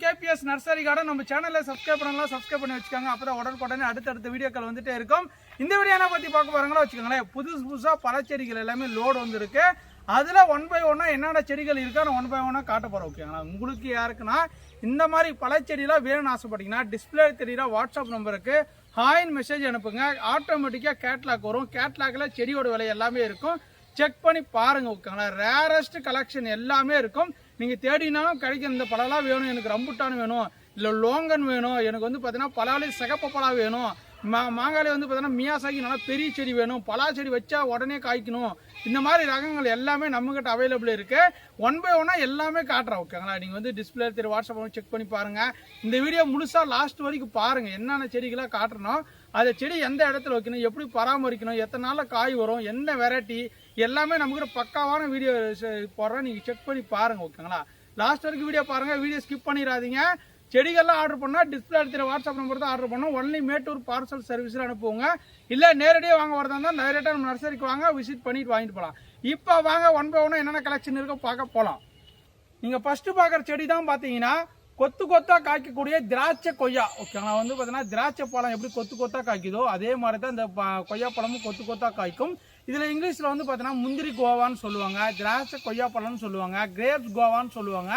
KPS nursery garden நம்ம சேனலை subscribe பண்ணி வச்சுக்கோங்க. அப்பதான் உடனுக்குடனே அடுத்தடுத்த வீடியோக்கள் வந்துட்டே இருக்கும். இந்த வீடியோ என்ன பத்தி பார்க்க போறாங்களோ வச்சுக்கோங்களேன். புதுசா பழச்செடிகள் எல்லாமே லோடு வந்திருக்கு. அதுல 1 by 1 என்னென்ன செடிகள் இருக்கா நான் 1 by 1 காட்ட போறேன். ஓகேங்களா, உங்களுக்கு யாருக்குன்னா இந்த மாதிரி பழச்செடிலாம் வேணும்னு ஆசைப்பட்டீங்கன்னா டிஸ்பிளே தெரியுற வாட்ஸ்அப் நம்பருக்கு ஹாய்னு மெசேஜ் அனுப்புங்க. ஆட்டோமேட்டிக்கா கேட்லாக் வரும். கேட்லாக்ல செடியோட விலை எல்லாமே இருக்கும். செக் பண்ணி பாருங்க. ஓகேங்களா, ரேரஸ்ட் கலெக்ஷன் எல்லாமே இருக்கும். நீங்க தேடினாலும் கிடைக்கும். இந்த பழம்லாம் வேணும், எனக்கு ரம்புட்டான் வேணும், இல்லை லோங்கன் வேணும், எனக்கு வந்து பார்த்தீங்கன்னா பலாலி சிகப்பு பழா வேணும், மாங்காலி வந்து பார்த்தீங்கன்னா மியாசாக்கி நல்லா பெரிய செடி வேணும், பலா செடி வச்சா உடனே காய்க்கணும், இந்த மாதிரி ரகங்கள் எல்லாமே நம்மகிட்ட அவைலபிள் இருக்கு. 1 by 1 எல்லாமே காட்டுறேன். ஓகேங்களா, நீங்க வந்து டிஸ்பிளே தெரிய வாட்ஸ்அப் செக் பண்ணி பாருங்க. இந்த வீடியோ முழுசா லாஸ்ட் வரைக்கும் பாருங்க. என்னென்ன செடிகளாக காட்டுறோம், அந்த செடி எந்த இடத்துல வைக்கணும், எப்படி பராமரிக்கணும், எத்தனை நாள்ல காய் வரும், என்ன வெரைட்டி எல்லாமே நம்மகிட்ட பக்காவான வீடியோ போடுறோம். நீங்க செக் பண்ணி பாருங்க. ஓகேங்களா, லாஸ்ட் வரைக்கும் வீடியோ பாருங்க. வீடியோ ஸ்கிப் பண்ணிடாதீங்க. செடிகள்லாம் ஆர்டர் பண்ணா டிஸ்பிளே எடுத்துகிற வாட்ஸ்அப் நம்பர் தான் ஆர்டர் பண்ணோம். ஒன்லி மேட்டூர் பார்சல் சர்வீஸில் அனுப்புவோங்க. இல்லை நேரடியாக வாங்க வரதா இருந்தால் டைரெக்டாக நம்ம நர்சரிக்கு வாங்க, விசிட் பண்ணிட்டு வாங்கிட்டு போகலாம். இப்போ வாங்க 1 by 1 என்னென்ன கலெக்ஷன் இருக்கோ பார்க்க போகலாம். நீங்கள் ஃபர்ஸ்ட் பார்க்குற செடி தான் பார்த்தீங்கன்னா கொத்து கொத்தா காய்க்கக்கூடிய திராட்சை கொய்யா. ஓகேங்களா, வந்து பார்த்தீங்கன்னா திராட்சை பழம் எப்படி கொத்து கொத்தா காய்க்குதோ அதே மாதிரி தான் இந்த கொய்யா பழமும் கொத்து கொத்தா காய்க்கும். இதில் இங்கிலீஷில் வந்து பார்த்தீங்கன்னா முந்திரி கோவான்னு சொல்லுவாங்க, திராட்சை கொய்யா பழம்னு சொல்லுவாங்க, கிரேப்ஸ் கோவான்னு சொல்லுவாங்க.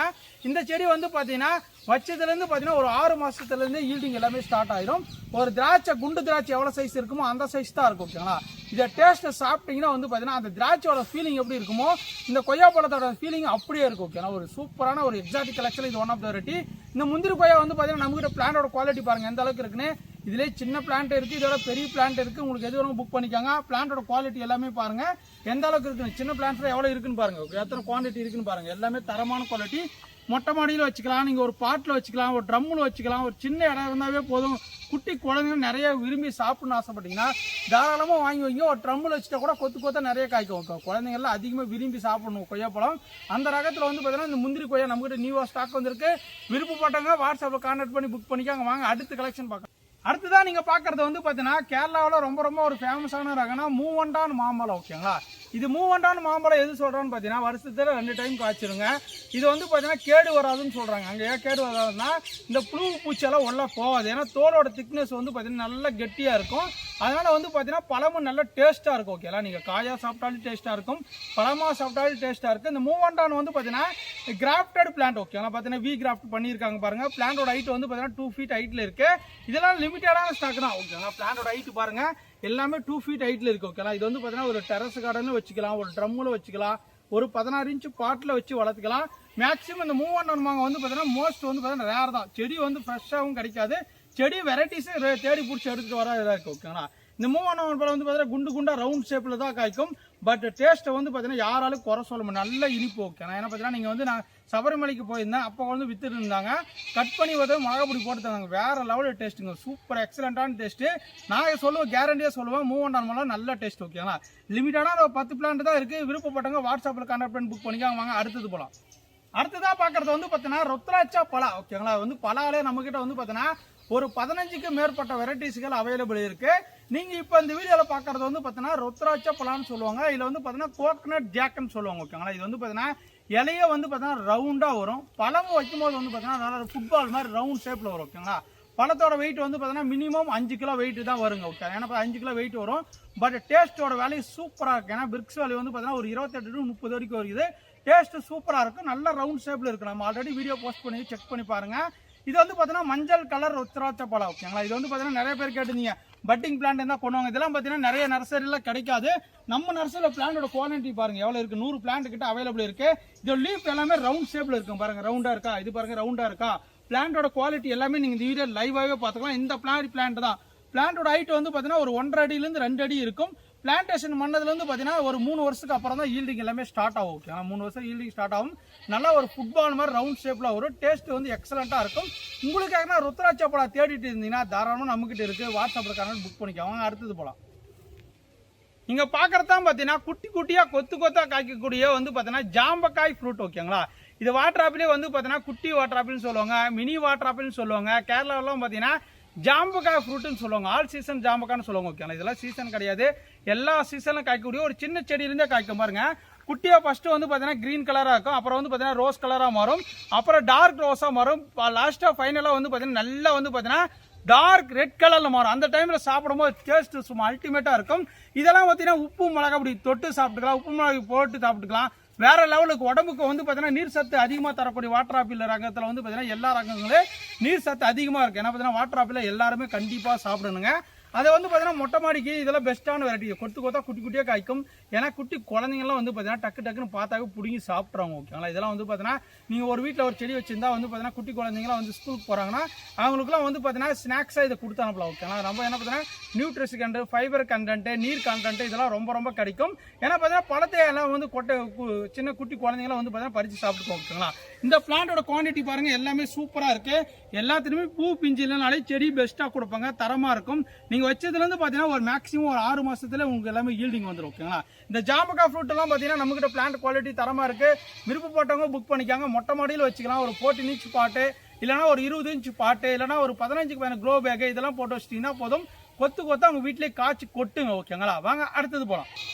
இந்த செடி வந்து பார்த்தீங்கன்னா வச்சதுலேருந்து பார்த்தீங்கன்னா ஒரு 6 மாதத்துலேருந்து ஈல்டிங் எல்லாமே ஸ்டார்ட் ஆயிடும். ஒரு திராட்சை குண்டு திராட்சை எவ்வளோ சைஸ் இருக்குமோ அந்த சைஸ் தான் இருக்கும். ஓகேங்களா, இதை டேஸ்ட்டை சாப்பிட்டீங்கன்னா வந்து பார்த்தீங்கன்னா அந்த திராட்சையோட ஃபீலிங் எப்படி இருக்குமோ இந்த கொய்யா பழத்தோட ஃபீலிங் அப்படியே இருக்கும். ஓகேங்களா, ஒரு சூப்பரான ஒரு எக்ஸாட்டிக் கலெக்ஷன். இது ஒன் ஆஃப் த வெரைட்டி. இந்த முந்திரி கொய்யா வந்து பார்த்தீங்கன்னா நம்மகிட்ட பிளான்டோட குவாலிட்டி பாருங்க எந்த அளவுக்கு இருக்குன்னு. இதுல சின்ன பிளான்ட் இருக்கு, இதோட பெரிய பிளான்ட் இருக்கு. உங்களுக்கு எது வேணும் புக் பண்ணிக்காங்க. பிளான்டோட குவாலிட்டி எல்லாமே பாருங்க எந்த அளவுக்கு இருக்குன்னு. சின்ன பிளான்ட்ல எவ்வளவு இருக்குன்னு பாருங்க, எத்தனை குவான்டிட்டி இருக்குன்னு பாருங்க. எல்லாமே தரமான குவாலிட்டி. மொட்டை மாடியில் வச்சுக்கலாம், நீங்கள் ஒரு பாட்டில் வச்சுக்கலாம், ஒரு ட்ரம்மில் வச்சுக்கலாம். ஒரு சின்ன இடம் இருந்தாவே போதும். குட்டி குழந்தைங்க நிறைய விரும்பி சாப்பிடணும்னு ஆசைப்பட்டீங்கன்னா தாராளமாக வாங்கி வைங்க. ஒரு ட்ரம்மில் வச்சுட்டா கூட கொத்து கொத்தா நிறைய காய்க்கும். குழந்தைங்கள்லாம் அதிகமாக விரும்பி சாப்பிடணும் கொய்யாப்பழம். அந்த ரகத்தில் வந்து பார்த்தீங்கன்னா இந்த முந்திரி கொய்யா நம்மகிட்ட நியூவாக ஸ்டாக் வந்திருக்கு. விருப்பப்பட்டவங்க வாட்ஸ்அப்பில் கான்டாக்ட் பண்ணி புக் பண்ணிக்காங்க. வாங்க அடுத்த கலெக்ஷன் பார்க்கலாம். அடுத்ததான் நீங்க பாக்குறது வந்து பாத்தீங்கன்னா கேரளாவில் ரொம்ப ஒரு ஃபேமஸான ரகம்னா மூவண்டான் மாம்பழம். ஓகேங்களா, இது மூவண்டான் மாம்பழம் எது சொல்றோம்னு பாத்தீங்கன்னா வருஷத்துல 2 டைம் காய்ச்சிருங்க. இது வந்து பாத்தீங்கன்னா கேடு வராதுன்னு சொல்றாங்க. அங்க ஏன் கேடு வராதுன்னா இந்த புழு பூச்செல்லாம் உள்ள போகாது. ஏன்னா தோலோட திக்னஸ் வந்து பாத்தீங்கன்னா நல்லா கெட்டியா இருக்கும். அதனால வந்து பாத்தீங்கன்னா பழமும் நல்ல டேஸ்டா இருக்கும். ஓகேங்களா, நீங்க காயா சாப்பிட்டாலும் டேஸ்டா இருக்கும், பழமா சாப்பிட்டாலும் டேஸ்டா இருக்கும். இந்த மூவண்டான் வந்து பாத்தீங்கன்னா கிராஃப்டட் பிளான்ட். ஓகேங்களா, பாத்தீங்கன்னா வி கிராஃப்ட் பண்ணிருக்காங்க பாருங்க. பிளான்டோட ஹைட் வந்து பாத்தீங்கன்னா 2 feet ஹைட்ல இருக்கு. இதெல்லாம் லிமிட்டடான ஸ்டாக் தான். ஓகேங்களா, பிளான்டோட ஹைட் பாருங்க எல்லாமே 2 feet ஹைட்ல இருக்கு. ஓகேங்களா, இது வந்து பாத்தீங்கன்னா ஒரு டெரஸ் கார்டன்ல வச்சுக்கலாம், ஒரு ட்ரம்ல வச்சுக்கலாம், ஒரு 16 inch பாட்டில் வச்சு வளர்த்துக்கலாம். மேக்ஸிமம் இந்த மூவண்டான் மாங்க வந்து பாத்தீங்கன்னா மோஸ்ட் வந்து பாத்தீங்கன்னா ரேர் தான். செடி வந்து ஃப்ரெஷ்ஷாகவும் கிடைக்காது. செடி வெரைட்டிஸ் தேடி பிடிச்சி எடுத்துட்டு வர இதாக இருக்கு. ஓகேங்களா, இந்த மூவண்டான் பழம் வந்து பாத்தீங்கன்னா குண்டு குண்டா ரவுண்ட் ஷேப்ல தான் காய்க்கும். பட் டேஸ்ட்டை வந்து பாத்தீங்கன்னா யாராலும் குறை சொல்ல முடியும், நல்ல இனிப்பு. ஓகேங்களா, ஏன்னா பாத்தீங்கன்னா நீங்க வந்து நான் சபரிமலைக்கு போயிருந்தேன், அப்போ வந்து வித்துட்டு இருந்தாங்க. கட் பண்ணி வந்து மிளகாப்பொடி போட்டு தந்தாங்க. வேற லெவலில் டேஸ்ட்டுங்க, சூப்பர் எக்ஸலண்டான டேஸ்ட்டு. நான் சொல்லுவேன், கேரண்டியாக சொல்லுவேன், மூவண்டான் பழம் நல்ல டேஸ்ட். ஓகேங்களா, லிமிட்டடான ஒரு 10 பிளான்ட் தான் இருக்கு. விருப்பப்பட்டவங்க வாட்ஸ்அப்பில் கான்டாக்ட் பண்ணி புக் பண்ணிக்காங்க. வாங்க அடுத்தது போகலாம். அடுத்ததாக பார்க்கறது வந்து பார்த்தீங்கன்னா ருத்ராட்சா பலா. ஓகேங்களா, வந்து பலாலே நம்மகிட்ட வந்து பார்த்தீங்கன்னா ஒரு 15க்கு மேற்பட்ட வெரைட்டிஸ்கள் அவைலபிள் இருக்கு. நீங்க இப்ப இந்த வீடியோல பாக்குறது வந்து பாத்தீங்கன்னா ருத்ராட்சா பழம்னு சொல்லுவாங்க. இதுல வந்து பாத்தீங்கன்னா கோகனட் ஜாக்னு சொல்லுவாங்க. ஓகேங்களா, இது வந்து பாத்தீங்கன்னா இலையே வந்து பாத்தீங்கன்னா ரவுண்டா வரும். பழமும் வைக்கும்போது வந்து பாத்தீங்கன்னா நல்லா ஃபுட்பால் மாதிரி ரவுண்ட் ஷேப்ல வரும். ஓகேங்களா, பழத்தோட வெயிட் வந்து பாத்தீங்கன்னா மினிமம் 5 கிலோ வெயிட் தான் வருங்க. ஓகே, ஏன்னா 5 கிலோ வெயிட் வரும். பட் டேஸ்டோட வேல்யூ சூப்பரா இருக்கு. ஏன்னா பிரிக்ஸ் வேல்யூ வந்து பாத்தீங்கன்னா ஒரு 28 to 30 வரைக்கும் வருது. டேஸ்ட் சூப்பரா இருக்கும், நல்ல ரவுண்ட் ஷேப்ல இருக்கு. நம்ம ஆல்ரெடி வீடியோ போஸ்ட் பண்ணி செக் பண்ணி பாருங்க. இது வந்து பாத்தீங்கன்னா மஞ்சள் கலர் ருத்ராட்ச பழம். ஓகேங்களா, இது வந்து பாத்தீங்கன்னா நிறைய பேர் கேட்டிருந்தீங்க பட்டிங் பிளான்ட் இருந்தால் கொண்டு வாங்க. இதெல்லாம் பார்த்தீங்கன்னா நிறைய நர்சரியில் கிடைக்காது. நம்ம நர்சரியில் பிளான்டோட குவாலிட்டி பாருங்க எவ்வளோ இருக்கு. 100 பிளான்ட் கிட்ட அவைலபிள் இருக்கு. இதோட லீஃப் எல்லாமே ரவுண்ட் ஷேப்ல இருக்கும் பாருங்க. ரவுண்டா இருக்கா, இது பாருங்க ரவுண்டா இருக்கா. பிளான்டோட குவாலிட்டி எல்லாமே நீங்க இந்த வீடியோ லைவாவே பார்த்துக்கலாம். இந்த பிளான்ட் தான். பிளான்டோட ஹைட் வந்து பார்த்தீங்கன்னா ஒரு 1.5 அடியிலேருந்து 2 அடி இருக்கும். பிளான்டேஷன் பண்ணதுலேருந்து பார்த்தீங்கன்னா ஒரு 3 வருஷத்துக்கு அப்புறம் தான் ஈல்டிங் எல்லாமே ஸ்டார்ட் ஆகும். ஓகே, 3 வருஷம் ஈல்டிங் ஸ்டார்ட் ஆகும். நல்லா ஒரு ஃபுட்பால் மாதிரி ரவுண்ட் ஷேப்பில் வரும். டேஸ்ட் வந்து எக்ஸலண்ட்டாக இருக்கும். உங்களுக்காக ருத்ராட்ச பழம் தேடிட்டு இருந்தீங்கன்னா தாராளமாக நம்மகிட்ட இருக்குது. வாட்ஸ்அப்பில் காரணம் புக் பண்ணிக்கோங்க. அடுத்தது போகலாம். நீங்க பாக்குறதான் பாத்தீங்கன்னா குட்டி குட்டியா கொத்தா காய்க்கக்கூடிய வந்து பாத்தீங்கன்னா ஜாம்பக்காய் ஃப்ரூட். ஓகேங்களா, இது வாட்டர் ஆப்பிளே வந்து பாத்தீங்கன்னா குட்டி வாட்டர் ஆப்பிள்னு சொல்லுவாங்க, மினி வாட்டர் ஆப்பிள்னு சொல்லுவாங்க. கேரளாவெல்லாம் பாத்தீங்கன்னா ஜாம்பக்காய் ஃப்ரூட்னு சொல்லுவாங்க. ஆல் சீசன் ஜாம்பக்கான்னு சொல்லுவாங்க. ஓகேங்களா, இதெல்லாம் சீசன் கிடையாது. எல்லா சீசன்லும் காய்க்கக்கூடிய ஒரு சின்ன செடியிலிருந்தே காய்க்கும் பாருங்க. குட்டியா ஃபர்ஸ்ட் வந்து பாத்தீங்கன்னா கிரீன் கலரா இருக்கும். அப்புறம் வந்து பாத்தீங்கன்னா ரோஸ் கலரா மாறும். அப்புறம் டார்க் ரோஸா மாறும். லாஸ்டா ஃபைனலா வந்து பாத்தீங்கன்னா நல்லா வந்து பாத்தீங்கன்னா டார்க் ரெட் கலர்ல மாறும். அந்த டைம்ல சாப்பிடும்போது டேஸ்ட் சும்மா அல்டிமேட்டா இருக்கும். இதெல்லாம் பார்த்தீங்கன்னா உப்பு மிளகா அப்படி தொட்டு சாப்பிட்டுக்கலாம், உப்பு மிளகா போட்டு சாப்பிட்டுக்கலாம். வேற லெவலுக்கு உடம்புக்கு வந்து பார்த்தீங்கன்னா நீர் சத்து அதிகமாக தரக்கூடிய வாட்டர் ஆப்பிள் ரகத்தில் வந்து பார்த்தீங்கன்னா எல்லா ரகங்களும் நீர் சத்து அதிகமாக இருக்கு. ஏன்னா பார்த்தீங்கன்னா வாட்டர் ஆப்பிள் எல்லாருமே கண்டிப்பாக சாப்பிடணுங்க. அதை வந்து பார்த்தீங்கன்னா மொட்டை மாடிக்கு இதெல்லாம் பெஸ்ட்டான வெரைட்டி. கொத்தா குட்டி குட்டியாக காய்க்கும். ஏன்னா குட்டி குழந்தைங்கலாம் வந்து பார்த்தீங்கன்னா டக்குன்னு பார்த்தாக்க பிடிங்கி சாப்பிட்றாங்க. ஓகேங்களா, இதெல்லாம் வந்து பார்த்தீங்கன்னா நீங்கள் ஒரு வீட்டில் ஒரு செடி வச்சிருந்தா வந்து பார்த்தீங்கன்னா குட்டி குழந்தைங்களாம் வந்து ஸ்கூலுக்கு போகிறாங்கன்னா அவங்களுக்குலாம் வந்து பார்த்தீங்கன்னா ஸ்நாக்ஸாக இதை கொடுத்து அனுப்பலாம். ஓகேங்களா, ரொம்ப என்ன பார்த்தீங்கன்னா நியூட்ரிஷன் கண்டென்ட், ஃபைபர் கண்டென்ட், நீர் கண்டென்ட் இதெல்லாம் ரொம்ப கிடைக்கும். ஏன்னா பார்த்தீங்கன்னா பழத்தை எல்லாம் வந்து சின்ன குட்டி குழந்தைங்களாம் வந்து பார்த்தீங்கன்னா பறித்து சாப்பிட்டுக்கோங்க. ஓகேங்களா, இந்த பிளான்டோட குவான்டிட்டி பாருங்க எல்லாமே சூப்பராக இருக்கு. எல்லாத்துலேயுமே பூ பிஞ்சு இல்லைனாலே செடி பெஸ்ட்டாக கொடுப்பாங்க, தரமாக இருக்கும். நீங்கள் வச்சதுலேருந்து பார்த்தீங்கன்னா ஒரு மேக்ஸிமம் ஒரு 6 மாசத்துல உங்களுக்கு எல்லாமே ஈல்டிங் வந்துடும். ஓகேங்களா, இந்த ஜாம்பக்காய் ஃப்ரூட் எல்லாம் பார்த்தீங்கன்னா நம்மகிட்ட பிளான்ட் குவாலிட்டி தரமாக இருக்கு. விருப்பப்பட்டவங்க புக் பண்ணிக்காங்க. மொட்டை மாடியில் வச்சுக்கலாம். ஒரு 14 இன்ச் பாட்டு இல்லைனா ஒரு 20 இன்ச் பாட்டு இல்லைனா ஒரு 15க்கு மேலே க்ரோ பேக் இதெல்லாம் போட்டு வச்சிட்டீங்கன்னா போதும். கொத்தா உங்க வீட்டிலேயே காய்ச்சி கொட்டுங்க. ஓகேங்களா, வாங்க அடுத்தது போகலாம்.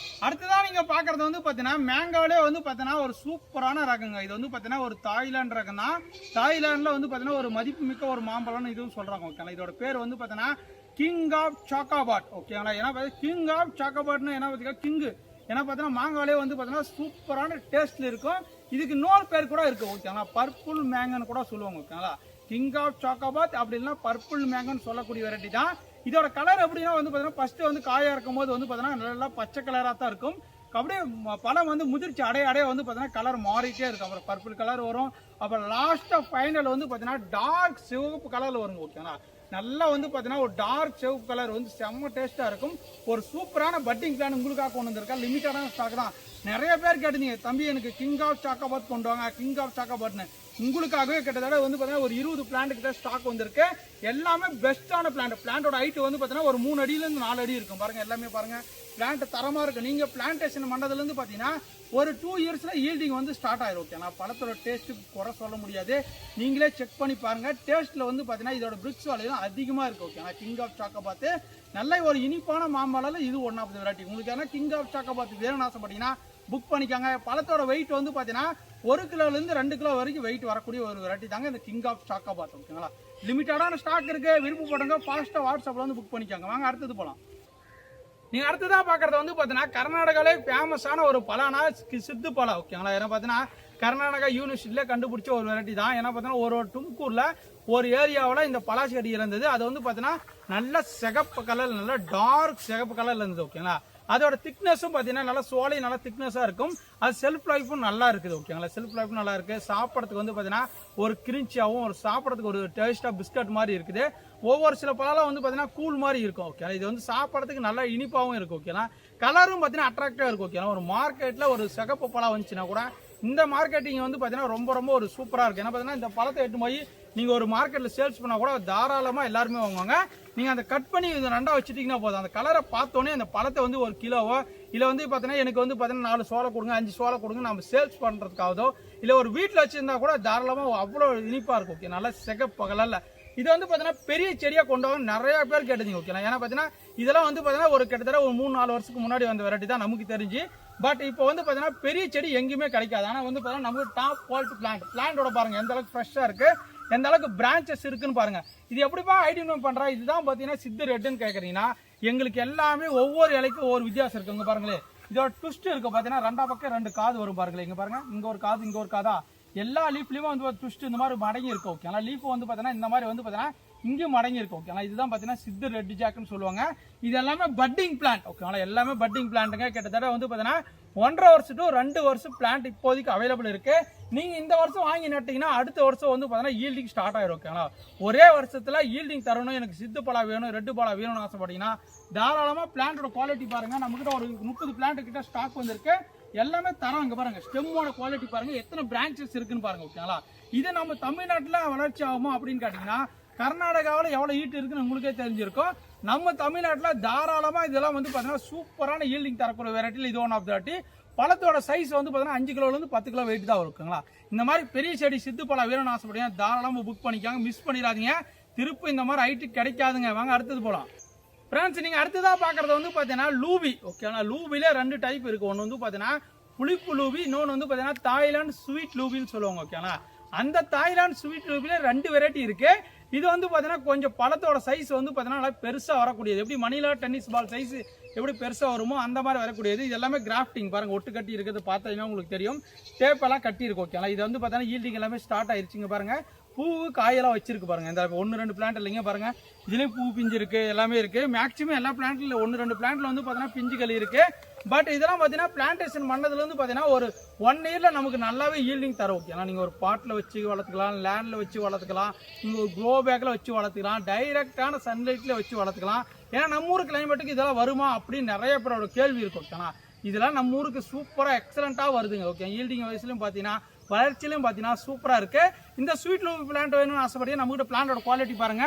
அடுத்ததான் நீங்க பாக்குறது வந்து பாத்தீங்கன்னா மேங்கோலே வந்து பாத்தீங்கன்னா ஒரு சூப்பரான ரகங்க. இது வந்து பாத்தீங்கன்னா ஒரு தாய்லாந்து ரகம் தான். தாய்லாந்துல வந்து பாத்தீங்கன்னா ஒரு மதிப்பு மிக்க ஒரு மாம்பழம்னு இதுவும் சொல்றாங்க. ஓகேங்களா, இதோட பேர் வந்து பாத்தீங்கன்னா கிங் ஆஃப் சாக்கோபாட். ஓகேங்களா, ஏன்னா கிங் ஆஃப் சாக்கோபாட்னு என்ன பார்த்தீங்கன்னா கிங்கு. ஏன்னா பார்த்தீங்கன்னா மாங்காலே வந்து பார்த்தீங்கன்னா சூப்பரான டேஸ்ட்ல இருக்கும். இதுக்கு இன்னொரு பேர் கூட இருக்கு. ஓகேங்களா, பர்பிள் மேங்கன்னு கூட சொல்லுவாங்க. ஓகேங்களா, கிங் ஆஃப் சாக்கோபாட் அப்படி இல்லைன்னா பர்பிள் மேங்கன்னு சொல்லக்கூடிய வெரைட்டி தான். இதோட கலர் எப்படின்னா வந்து பார்த்தீங்கன்னா ஃபர்ஸ்ட் வந்து காயா இருக்கும் போது வந்து பார்த்தீங்கன்னா நல்லா பச்சை கலராக தான் இருக்கும். அப்படியே பழம் வந்து முதிர்ச்சி அடைய வந்து பார்த்தீங்கன்னா கலர் மாறிட்டே இருக்கும். அப்புறம் பர்பிள் கலர் வரும். அப்புறம் லாஸ்ட்டாக ஃபைனல் வந்து பார்த்தீங்கன்னா டார்க் சிவப்பு கலரில் வருங்க. ஓகேங்களா, நல்லா வந்து பார்த்தீங்கன்னா ஒரு டார்க் சிவப்பு கலர் வந்து செம்ம டேஸ்ட்டாக இருக்கும். ஒரு சூப்பரான பட்டிங் பிளான் உங்களுக்காக கொண்டு வந்திருக்கா. லிமிட்டடான ஸ்டாக் தான். நிறைய பேர் கேட்டீங்க தம்பி எனக்கு கிங் ஆஃப் சாக்கோபாட் கொண்டு வாங்க, கிங் ஆஃப் சாக்கோபாட்னு. உங்களுக்காகவே கிட்டத்தட்ட வந்து பார்த்தீங்கன்னா ஒரு 20 பிளான்ட் கிட்ட ஸ்டாக் வந்திருக்கு. எல்லாமே பெஸ்ட்டான பிளான்டோட ஹைட் வந்து பார்த்தீங்கன்னா ஒரு 3 அடியிலேருந்து 4 அடி இருக்கும். பாருங்க எல்லாமே பாருங்க பிளான்ட் தரமாக இருக்கு. நீங்கள் பிளான்டேஷன் பண்ணதுலேருந்து பார்த்தீங்கன்னா ஒரு 2 இயர்ஸ்ல ஈல்டிங் வந்து ஸ்டார்ட் ஆயிரும். ஓகே, நான் பழத்தோட டேஸ்ட்டு குறை சொல்ல முடியாது. நீங்களே செக் பண்ணி பாருங்க. டேஸ்ட்டில் வந்து பார்த்தீங்கன்னா இதோட பிரிக்ஸ் வேலையும் அதிகமாக இருக்கு. ஓகே, நான் கிங் ஆஃப் சாக்கோபாத் நல்ல ஒரு இனிப்பான மாம்பழம் இது ஒன் ஆஃப் தி வெரைட்டி. உங்களுக்கு ஏன்னா கிங் ஆஃப் சாக்கோபாத் வேணும்னு ஆசைப்பட்டீங்கன்னா புக் பண்ணிக்காங்க. பழத்தோட வெயிட் வந்து பார்த்தீங்கன்னா 1 கிலோலேருந்து 2 கிலோ வரைக்கும் வெயிட் வரக்கூடிய ஒரு வெரைட்டி தாங்க இந்த கிங் ஆஃப் சாக்கோபாத். ஓகேங்களா, லிமிட்டடான ஸ்டாக் இருக்கு. விருப்பப்படுங்க, ஃபாஸ்ட்டாக வாட்ஸ்அப்பில் வந்து புக் பண்ணிக்காங்க. வாங்க அடுத்தது போகலாம். நீங்க அடுத்ததா பாக்குறது வந்து பாத்தீங்கன்னா கர்நாடகாலே ஃபேமஸான ஒரு பழம்னா சித்து பழம். ஓகேங்களா, ஏன்னா பாத்தீங்கன்னா கர்நாடகா யூனிவர்சிட்டியில கண்டுபிடிச்ச ஒரு வெரைட்டி தான். ஏன்னா பாத்தீங்கன்னா ஒரு தும்கூர்ல ஒரு ஏரியாவில் இந்த பலாசி செடி இருந்தது. அது வந்து பாத்தீங்கன்னா நல்ல சிகப்பு கலர், நல்ல டார்க் சிகப்பு கலர்ல இருந்தது. ஓகேங்களா, அதோட திக்னஸும் பார்த்தீங்கன்னா நல்லா சோலை நல்லா திக்னஸாக இருக்கும். அது செல்ஃப் லைஃபும் நல்லா இருக்குது. ஓகேங்களா, செல்ஃப் லைஃபும் நல்லா இருக்குது. சாப்பிட்றதுக்கு வந்து பார்த்தீங்கன்னா ஒரு கிரிஞ்சியாகவும் ஒரு சாப்பிட்றதுக்கு ஒரு டேஸ்ட்டாக பிஸ்கட் மாதிரி இருக்குது. ஒவ்வொரு சில பழம் வந்து பார்த்தீங்கன்னா கூல் மாதிரி இருக்கும். ஓகே, இது வந்து சாப்பிட்றதுக்கு நல்லா இனிப்பாகவும் இருக்கும். ஓகேங்களா, கலரும் பார்த்தீங்கன்னா அட்ராக்டிவாக இருக்கும். ஓகேங்களா, ஒரு மார்க்கெட்டில் ஒரு சிகப்பு பழம் வந்துச்சுன்னா கூட இந்த மார்க்கெட்டிங் வந்து பார்த்தீங்கன்னா ரொம்ப ஒரு சூப்பராக இருக்குது. ஏன்னா பார்த்தீங்கன்னா இந்த பழத்தை எட்டு போய் நீங்கள் ஒரு மார்க்கெட்டில் சேல்ஸ் பண்ணால் கூட தாராளமாக எல்லாருமே வாங்குவாங்க. நீங்கள் அந்த கட் பண்ணி இது 2 வச்சுட்டிங்கன்னா போதும். அந்த கலரை பார்த்தோன்னே அந்த பழத்தை வந்து ஒரு கிலோவோ இல்லை வந்து பார்த்தீங்கன்னா எனக்கு வந்து பார்த்தீங்கன்னா 4 சோளை கொடுங்க 5 சோளை கொடுங்க நம்ம சேல்ஸ் பண்ணுறதுக்காகதோ இல்லை ஒரு வீட்டில் வச்சுருந்தா கூட தாராளமாக அவ்வளோ இனிப்பாக இருக்கும். ஓகே, நல்லா சிகப்பு கலரில் இது வந்து பார்த்தீங்கன்னா பெரிய செடியாக கொண்டு வாங்க நிறைய பேர் கேட்டீங்க. ஓகேங்களா, ஏன்னா பார்த்தீங்கன்னா இதெல்லாம் வந்து பார்த்தீங்கன்னா ஒரு கிட்டத்தட்ட ஒரு 3-4 வருஷத்துக்கு முன்னாடி வந்த வெரைட்டி தான் நமக்கு தெரிஞ்சு. பட் இப்போ வந்து பார்த்தீங்கன்னா பெரிய செடி எங்கேயுமே கிடைக்காது. ஆனால் வந்து பார்த்தீங்கன்னா நமக்கு டாப் குவாலிட்டி பிளான்டோட பாருங்க எந்த அளவுக்கு ஃப்ரெஷ்ஷாக இருக்கு, எந்த அளவுக்கு பிரான்ச்சஸ் இருக்குன்னு பாருங்க. இது எப்படிப்பா ஐடென்டிஃபை பண்றா? இதுதான் பார்த்தீங்கன்னா சித்து ரெட்டுன்னு கேட்குறீங்கன்னா எங்களுக்கு எல்லாமே ஒவ்வொரு இலைக்கும் ஒவ்வொரு வித்தியாசம் இருக்கு. இங்க பாருங்களேன், இதோட ட்விஸ்ட் இருக்கு பார்த்தீங்கன்னா 2 பக்கம் 2 காது வரும் பாருங்களேன். இங்க பாருங்க, இங்க ஒரு காது இங்க ஒரு காதா. எல்லா லீஃப்லயுமே வந்து ட்விஸ்ட் இந்த மாதிரி மடங்கி இருக்கும். ஓகே, லீஃப் வந்து பார்த்தீங்கன்னா இந்த மாதிரி வந்து பார்த்தீங்கன்னா இங்கேயும் மடங்கி இருக்கு ஓகேங்களா. இதுதான் பார்த்தீங்கன்னா சித்தர் ரெட் ஜாக்னு சொல்லுவாங்க. இது எல்லாமே பட்டிங் பிளான்ட் ஓகேங்களா. எல்லாமே பட்டிங் பிளான்ட்டுங்க. கிட்டத்தட்ட வந்து பார்த்தீங்கன்னா 1.5 வருஷம் to 2 வருஷம் பிளான்ட் இப்போதைக்கு அவைலபிள் இருக்கு. நீங்க இந்த வருஷம் வாங்கி நட்டீங்கன்னா அடுத்த வருஷம் வந்து பார்த்தீங்கன்னா ஈல்டிங் ஸ்டார்ட் ஆயிரும் ஓகேங்களா. ஒரே வருஷத்துல ஈல்டிங் தரணும், எனக்கு சித்து பலா வேணும், ரெட்டு பலா வேணும்னு ஆசைப்பட்டீங்கன்னா தாராளமா பிளான்ட்டோட குவாலிட்டி பாருங்க. நம்மகிட்ட ஒரு 30 பிளான்ட் கிட்ட ஸ்டாக் வந்திருக்கு. எல்லாமே தரம். இங்க பாருங்க ஸ்டெம்மோட குவாலிட்டி பாருங்க, எத்தனை பிரான்ச்சஸ் இருக்குன்னு பாருங்க ஓகேங்களா. இது நம்ம தமிழ்நாட்டுல வளர்ச்சி ஆகுமா அப்படின்னு கேட்டீங்கன்னா கர்நாடகாவில் எவ்வளவு ஈட்டு இருக்குன்னு உங்களுக்கே தெரிஞ்சிருக்கும். நம்ம தமிழ்நாட்டில் தாராளமா இதெல்லாம் வந்து பார்த்தீங்கன்னா சூப்பரான ஈல்டிங் தரக்கூடிய வெரைட்டியில் இது ஒன் ஆஃப் தி. பழத்தோட சைஸ் வந்து பார்த்தீங்கன்னா 5 கிலோலேருந்து 10 கிலோ வெயிட் தான் இருக்குங்களா. இந்த மாதிரி பெரிய செடி சித்து பழம் வேணும்னு ஆசைப்படுங்க, தாராளமாக புக் பண்ணிக்காங்க, மிஸ் பண்ணிடாதீங்க. திருப்பி இந்த மாதிரி ஐட்டு கிடைக்காதுங்க. வாங்க அடுத்தது போகலாம். ஃப்ரெண்ட்ஸ், நீங்கள் அடுத்ததாக பார்க்குறது வந்து பார்த்தீங்கன்னா லூபி ஓகேங்களா. லூபியில் 2 டைப் இருக்குது. ஒன்று வந்து பார்த்தீங்கன்னா புளிப்பு லூபி, இன்னொன்று வந்து பார்த்தீங்கன்னா தாய்லாந்து ஸ்வீட் லூபின்னு சொல்லுவாங்க ஓகேங்களா. அந்த தாய்லாந்து ஸ்வீட் லூபியில் 2 வெரைட்டி இருக்கு. இது வந்து பார்த்தீங்கன்னா கொஞ்சம் பழத்தோட சைஸ் வந்து பார்த்தீங்கன்னா நல்லா பெருசாக வரக்கூடியது. எப்படி மணிலா டென்னிஸ் பால் சைஸ் எப்படி பெருசாக வருமோ அந்த மாதிரி வரக்கூடியது. இது எல்லாமே கிராஃப்டிங் பாருங்க, ஒட்டு கட்டி இருக்கிறது பார்த்தீங்கன்னா உங்களுக்கு தெரியும். டேப் எல்லாம் கட்டி இருக்கு ஓகேங்களா. இது வந்து பார்த்தீங்கன்னா ஈல்டிங் எல்லாமே ஸ்டார்ட் ஆயிருச்சுங்க பாருங்க. பூ காயெல்லாம் வச்சிருக்கு பாருங்க. இந்த 1-2 பிளான்ட் இல்லைங்க பாருங்க, இதுலேயும் பூ பிஞ்சு இருக்கு, எல்லாமே இருக்கு. மேக்ஸிமம் எல்லா பிளான்ட்ல 1-2 பிளான்ட்ல வந்து பார்த்தீங்கன்னா பிஞ்சுகள் இருக்கு. பட் இதெல்லாம் பார்த்தீங்கன்னா பிளான்டேஷன் பண்ணதுல இருந்து பார்த்தீங்கன்னா ஒரு 1 இயர்ல நமக்கு நல்லாவே ஈல்டிங் தரும் ஓகேங்களா. நீங்க ஒரு பாட்ல வச்சு வளர்த்துக்கலாம், லேண்ட்ல வச்சு வளர்த்துக்கலாம், நீங்க ஒரு க்ரோ பேக்ல வச்சு வளர்த்துக்கலாம், டைரக்டான சன்லைட்ல வச்சு வளர்த்துக்கலாம். ஏன்னா நம்ம ஊர் கிளைமேட்டுக்கு இதெல்லாம் வருமா அப்படின்னு நிறைய பேரோட கேள்வி இருக்கும் ஓகேங்களா. இதெல்லாம் நம்ம ஊருக்கு சூப்பரா எக்ஸலண்டா வருதுங்க ஓகே. ஈல்டிங் வயசுலயும் பார்த்தீங்கன்னா வளர்ச்சியிலும் பார்த்தீங்கன்னா சூப்பராக இருக்கு. இந்த ஸ்வீட் லூபி பிளான்ட் வேணும்னு ஆசைப்படியா நம்மகிட்ட பிளான்டோட குவாலிட்டி பாருங்க.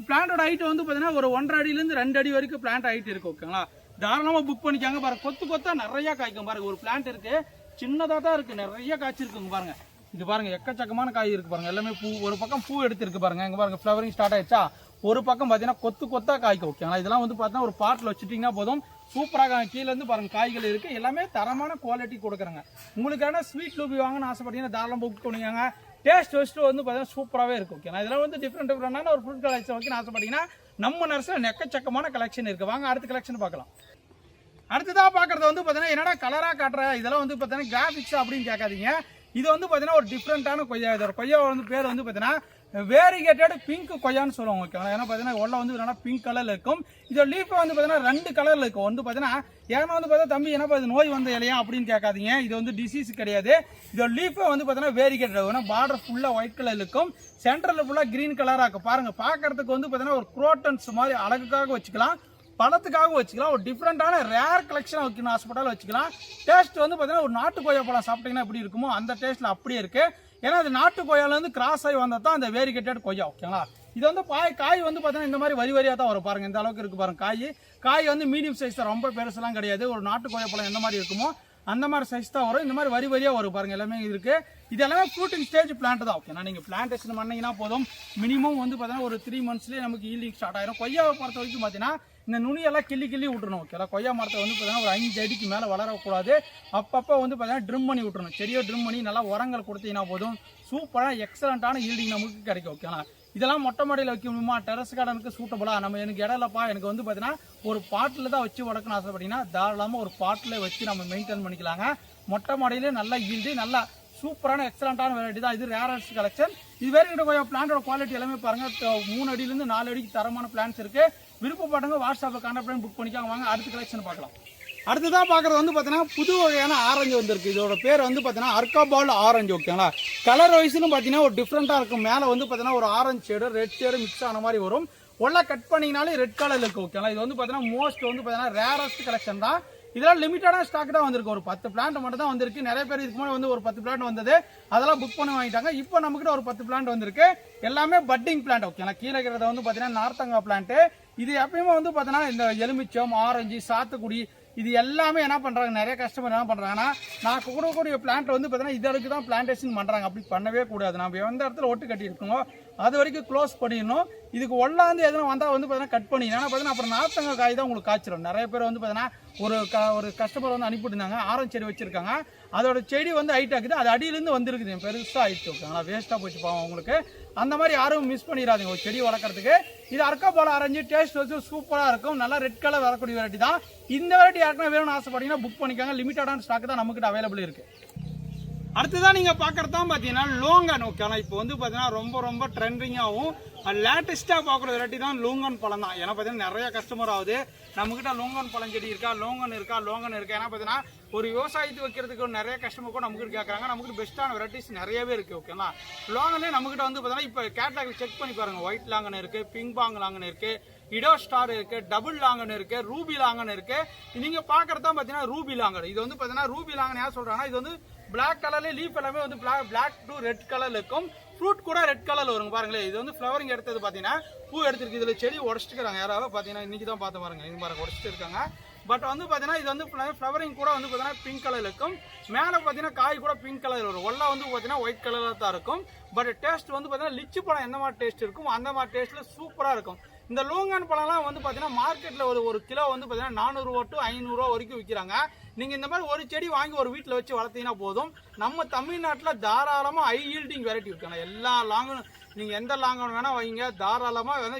பிளான்டோட ஹைட் வந்து பார்த்தீங்கன்னா ஒரு 1.5 அடியிலேருந்து 2 அடி வரைக்கும் பிளான்ட் ஹைட் இருக்கு ஓகேங்களா. தாராளமாக புக் பண்ணிக்காங்க பாருங்க. கொத்தா நிறைய காய்க்கும் பாருங்க. ஒரு பிளான்ட் இருக்கு, சின்னதாக தான் இருக்கு, நிறைய காய்ச்சிருக்குங்க பாருங்க. இது பாருங்க எக்கச்சக்கமான காய் இருக்கு பாருங்க. எல்லாமே பூ, ஒரு பக்கம் பூ எடுத்துருக்கு பாருங்க. இங்க பாருங்க ஃப்ளவரிங் ஸ்டார்ட் ஆயிடுச்சா. ஒரு பக்கம் பார்த்தீங்கன்னா கொத்தா காய்க்கும் ஓகேங்களா. இதெல்லாம் வந்து பார்த்தீங்கன்னா ஒரு பாட்டில் வச்சுட்டீங்கன்னா போதும், சூப்பராக கீழே இருந்து பாருங்க காய்கள் இருக்கு. எல்லாமே தரமான குவாலிட்டி கொடுக்குறாங்க. உங்களுக்கான ஸ்வீட் லூபி வாங்கன்னு ஆசைப்பட்டீங்கன்னா தாராளமாக புக் பண்ணிக்காங்க. டேஸ்ட் வந்து பார்த்தீங்கன்னா சூப்பராகவே இருக்கும் ஓகே. இதெல்லாம் வந்து டிஃப்ரெண்டான ஒரு ஃப்ரூட் கலெக்ஷன் வைக்கணும்னு ஆசைப்பட்டீங்கன்னா நம்ம நர்சரியில் எக்கச்சக்கமான கலெக்ஷன் இருக்கு. வாங்க அடுத்த கலெக்ஷன் பார்க்கலாம். அடுத்ததாக பார்க்குறது வந்து பார்த்தீங்கன்னா என்னடா கலராக காட்டுற, இதெல்லாம் வந்து பார்த்தீங்கன்னா கிராஃபிக்ஸ் அப்படின்னு கேட்காதீங்க. இது வந்து பார்த்தீங்கன்னா ஒரு டிஃப்ரெண்டான கொய்யா. இதோட கொய்யா வந்து பேர் வந்து பார்த்தீங்கன்னா வேரிகேட்டட் பிங்க் கொய்யான்னு சொல்லுவாங்க ஓகேங்களா. ஏன்னா பார்த்தீங்கன்னா உள்ள வந்து நல்லா பிங்க் கலர்ல இருக்கும். இதோட லீஃப் வந்து பார்த்தீங்கன்னா 2 கலர்ல இருக்கும். வந்து பார்த்தீங்கன்னா ஏன்னா வந்து பார்த்தா தம்பி என்னப்பா இது நோய் வந்த இலையா அப்படின்னு கேட்காதீங்க. இது வந்து டிசீஸ் கிடையாது. இதோட லீஃப் வந்து பார்த்தீங்கன்னா வேரிகேட்டட், பார்டர் ஃபுல்லா ஒயிட் கலர் இருக்கும், சென்டர்ல ஃபுல்லா கிரீன் கலரா இருக்கும். பாருங்க பார்க்கறதுக்கு வந்து பார்த்தீங்கன்னா ஒரு குரோட்டன்ஸ் மாதிரி அழகுக்காக வச்சுக்கலாம், பழத்துக்காக வச்சுக்கலாம், ஒரு டிஃப்ரெண்டான ரேர் கலெக்ஷன் வைக்கணும் ஆசைப்பட்டாலும் வச்சுக்கலாம். டேஸ்ட் வந்து பார்த்தீங்கன்னா ஒரு நாட்டு கொய்யா பழம் சாப்பிட்டீங்கன்னா எப்படி இருக்குமோ அந்த டேஸ்ட்ல அப்படியே இருக்கு. ஏன்னா அது நாட்டு கொய்யாலேருந்து கிராஸ் ஆகி வந்தால் தான் அந்த வேரிகேட்டட் கொய்யா ஓகேங்களா. இது வந்து காய் வந்து பார்த்தீங்கன்னா இந்த மாதிரி வரியாக தான் வரும் பாருங்க. இந்த அளவுக்கு இருக்கு பாருங்க. காய் வந்து மீடியம் சைஸ் தான், ரொம்ப பெருசெல்லாம் கிடையாது. ஒரு நாட்டு கொய்யா பழம் எந்த மாதிரி இருக்குமோ அந்த மாதிரி சைஸ் தான் வரும். இந்த மாதிரி வரியாக வரும் பாருங்க. எல்லாமே இருக்கு. இது எல்லாமே ஃப்ரூட்டிங் ஸ்டேஜ் பிளான்ட் தான் ஓகேனா. நீங்கள் பிளான்டேஷன் பண்ணீங்கன்னா போதும், மினிமம் வந்து பார்த்தீங்கன்னா ஒரு 3 monthsலேயே நமக்கு ஈல்டிங் ஸ்டார்ட் ஆயிரும். கொய்யாவை பொறுத்த வரைக்கும் பார்த்தீங்கன்னா இந்த நுனியெல்லாம் கிள்ளி விட்டுறணும் ஓகேங்களா. கொய்யா மரத்தை வந்து பார்த்தீங்கன்னா ஒரு 5 அடிக்கு மேலே வளரக்கூடாது. அப்பப்போ வந்து பார்த்தீங்கன்னா ட்ரிம் பண்ணி விட்டுறணும். செடியோ ட்ரிம் பண்ணி நல்லா உரங்கள் கொடுத்தீங்கன்னா போதும், சூப்பராக எக்ஸலண்ட்டான ஈல்டிங் நமக்கு கிடைக்கும் ஓகேங்களா. இதெல்லாம் மொட்டை மாடியில் வைக்கணுமா, டெரஸ் கார்டனுக்கு சூட்டபுளா, நம்ம எனக்கு இடம்லப்பா எனக்கு வந்து பார்த்தீங்கன்னா ஒரு பாட்டில் தான் வச்சு வளர்க்கணும் ஆசைப்பட்டீங்கன்னா தாராளமாக ஒரு பாட்டில் வச்சு நம்ம மெயின்டைன் பண்ணிக்கலாங்க. மொட்டை மாடியிலே நல்லா ஈல்டு, நல்லா சூப்பரான எக்ஸலண்டான வெரைட்டி தான். இது ரேரஸ்ட் கலெக்ஷன். இது வேறு கொஞ்சம் பிளான்டோட குவாலிட்டி எல்லாமே பாருங்க. 3 அடியிலேருந்து 4 அடிக்கு தரமான பிளான்ஸ் இருக்கு. விருப்பப்பட்டவங்க வாட்ஸ்அப்பில் கான்டாக்ட் பண்ணி புக் பண்ணிக்காங்க. வாங்க அடுத்த கலெக்ஷன் பார்க்கலாம். அடுத்ததான் பார்க்குறது வந்து பார்த்தீங்கன்னா புது வகையான ஆரஞ்சு வந்திருக்கு. இதோட பேர் வந்து பார்த்தீங்கன்னா அர்காபால் ஆரஞ்சு ஓகேங்களா. கலர் வைஸ்னு பார்த்தீங்கன்னா ஒரு டிஃப்ரெண்ட்டாக இருக்கும். மேலே வந்து பார்த்தீங்கன்னா ஒரு orange shade red shade mix ஆன மாதிரி வரும். உள்ள கட் பண்ணிங்கனாலே ரெட் கலர் இருக்கு ஓகேங்களா. இது வந்து பார்த்தீங்கன்னா மோஸ்ட் வந்து பார்த்தீங்கன்னா ரேரஸ்ட் கலெக்ஷன் தான். இதெல்லாம் லிமிட்டடான ஸ்டாக் தான் வந்திருக்கு. ஒரு 10 பிளான்ட் மட்டும் தான் வந்திருக்கு. நிறைய பேர் இதுக்கு முன்னாடி வந்து ஒரு 10 பிளான்ட் வந்தது, அதெல்லாம் புக் பண்ணி வாங்கிட்டாங்க. இப்போ நம்மகிட்ட ஒரு 10 பிளான்ட் வந்திருக்கு. எல்லாமே பட்டிங் பிளான்ட் ஓகேங்களா. கீழே இருக்கிறத வந்து பார்த்தீங்கன்னா நார்த்தங்கா பிளான்ட். இது எப்பயுமே வந்து பார்த்தீங்கன்னா இந்த எலுமிச்சம், ஆரஞ்சு, சாத்துக்குடி இது எல்லாமே என்ன பண்றாங்க, நிறைய கஸ்டமர் என்ன பண்றாங்கன்னா நான் கொடுக்கக்கூடிய பிளான்ட் வந்து பார்த்தீங்கன்னா இதற்கு தான் பிளான்டேஷன் பண்றாங்க. அப்படி பண்ணவே கூடாது. நம்ம எந்த இடத்துல ஒட்டு கட்டி இருக்கணும் அது வரைக்கும் க்ளோஸ் பண்ணிடணும். இதுக்கு ஒல்லாந்து எதுவும் வந்தால் வந்து பார்த்தீங்கன்னா கட் பண்ணி, ஏன்னா பார்த்தீங்கன்னா அப்புறம் நார்த்தங்க காய் தான் உங்களுக்கு காய்ச்சிடும். நிறைய பேர் வந்து பார்த்தீங்கன்னா ஒரு கஸ்டமர் வந்து அனுப்பிவிட்டுருந்தாங்க, ஆரஞ்சு செடி வச்சிருக்காங்க. அதோட செடி வந்து ஹைட் ஆகுது, அது அடியிலேருந்து வந்துருக்குது, பெருசாக ஆயிடுச்சு ஓகேங்களா. வேஸ்ட்டாக போச்சு பாவம் உங்களுக்கு. அந்த மாதிரி யாரும் மிஸ் பண்ணிடாதீங்க ஒரு செடி வளர்க்குறதுக்கு. இது அர்காபால் ஆரஞ்சு டேஸ்ட் வந்து சூப்பராக இருக்கும். நல்லா ரெட் கலர் வரக்கூடிய வெரைட்டி தான். இந்த வெரைட்டி யாருக்குன்னா வேணும்னு ஆசைப்பட்டீங்கன்னா புக் பண்ணிக்காங்க. லிமிட்டடான ஸ்டாக் தான் நம்மகிட்ட அவைலபிள் இருக்கு. அடுத்ததான் நீங்க பாக்குறதான் பாத்தீங்கன்னா லோங்கன். ஓகேங்களா, இப்போ வந்து பாத்தீங்கன்னா ரொம்ப ரொம்ப ட்ரெண்டிங்காகவும் லேட்டஸ்டா பாக்குற வெரைட்டி தான் லோங்கன் பழம் தான். ஏன்னா பாத்தீங்கன்னா நிறைய கஸ்டமர் ஆகுது நம்ம கிட்ட லோங்கன் பழம் செடி இருக்கா, லோங்கன் இருக்கா. ஏன்னா பாத்தீங்கன்னா ஒரு விவசாயத்துக்கு வைக்கிறதுக்கு நிறைய கஸ்டமர் கூட நமக்கு கேட்கறாங்க. நமக்கு பெஸ்ட்டான வெரைட்டிஸ் நிறையவே இருக்கு. ஓகேங்களா, லோங்கனே நம்ம கிட்ட வந்து பாத்தீங்கன்னா இப்போ கேட்டலாக் செக் பண்ணி பாருங்க. ஒயிட் லாங்கன் இருக்கு, பிங்க் பாங் லாங்கன் இருக்கு, இடோ ஸ்டார் இருக்கு, டபுள் லாங்கன் இருக்கு, ரூபி லாங்கன் இருக்கு. நீங்க பாக்குறதா பாத்தீங்கன்னா ரூபி லாங்கன். இது வந்து பாத்தீங்கன்னா ரூபி லாங்கன் யார் சொல்றாங்கன்னா, இது வந்து பிளாக் கலர்ல லீஃப் எல்லாமே வந்து பிளாக் டு ரெட் கலர்ல இருக்கும். ஃப்ரூட் கூட ரெட் கலர்ல வரும் பாருங்களேன். இது வந்து ஃபிளவரிங் எடுத்தது பாத்தீங்கன்னா பூ எடுத்திருக்கு. இதுல செடி உடச்சிட்டு யாராவது பாத்தீங்கன்னா இன்னைக்கு தான் பார்த்து பாருங்க. இது பாருங்க உடச்சிட்டு இருக்காங்க. பட் வந்து பாத்தீங்கன்னா இது வந்து ஃபிளவரிங் கூட வந்து பாத்தீங்கன்னா பிங்க் கலர்ல இருக்கும். மேல பாத்தீங்கன்னா காய் கூட பிங்க் கலர் வரும். ஒல்லா வந்து பாத்தீங்கன்னா ஒயிட் கலர்ல தான் இருக்கும். பட் டேஸ்ட் வந்து பாத்தீங்கன்னா லிச்சி பழம் என்ன மாதிரி டேஸ்ட் இருக்கும் அந்த மாதிரி டேஸ்ட்ல சூப்பரா இருக்கும். இந்த லோங்கன் பழம்லாம் வந்து பாத்தீங்கன்னா மார்க்கெட்ல ஒரு கிலோ வந்து பாத்தீங்கன்னா 400 ரூபா டு 500 ரூபா வரைக்கும் விற்கிறாங்க. நீங்க இந்த மாதிரி ஒரு செடி வாங்கி ஒரு வீட்டுல வச்சு வளர்த்தீங்கன்னா போதும். நம்ம தமிழ்நாட்டுல தாராளமா ஹை ஈல்டிங் வெரைட்டி இருக்காங்க. எல்லா லாங்கனும் நீங்க எந்த லாங்கன் வேணா வைங்க, தாராளமா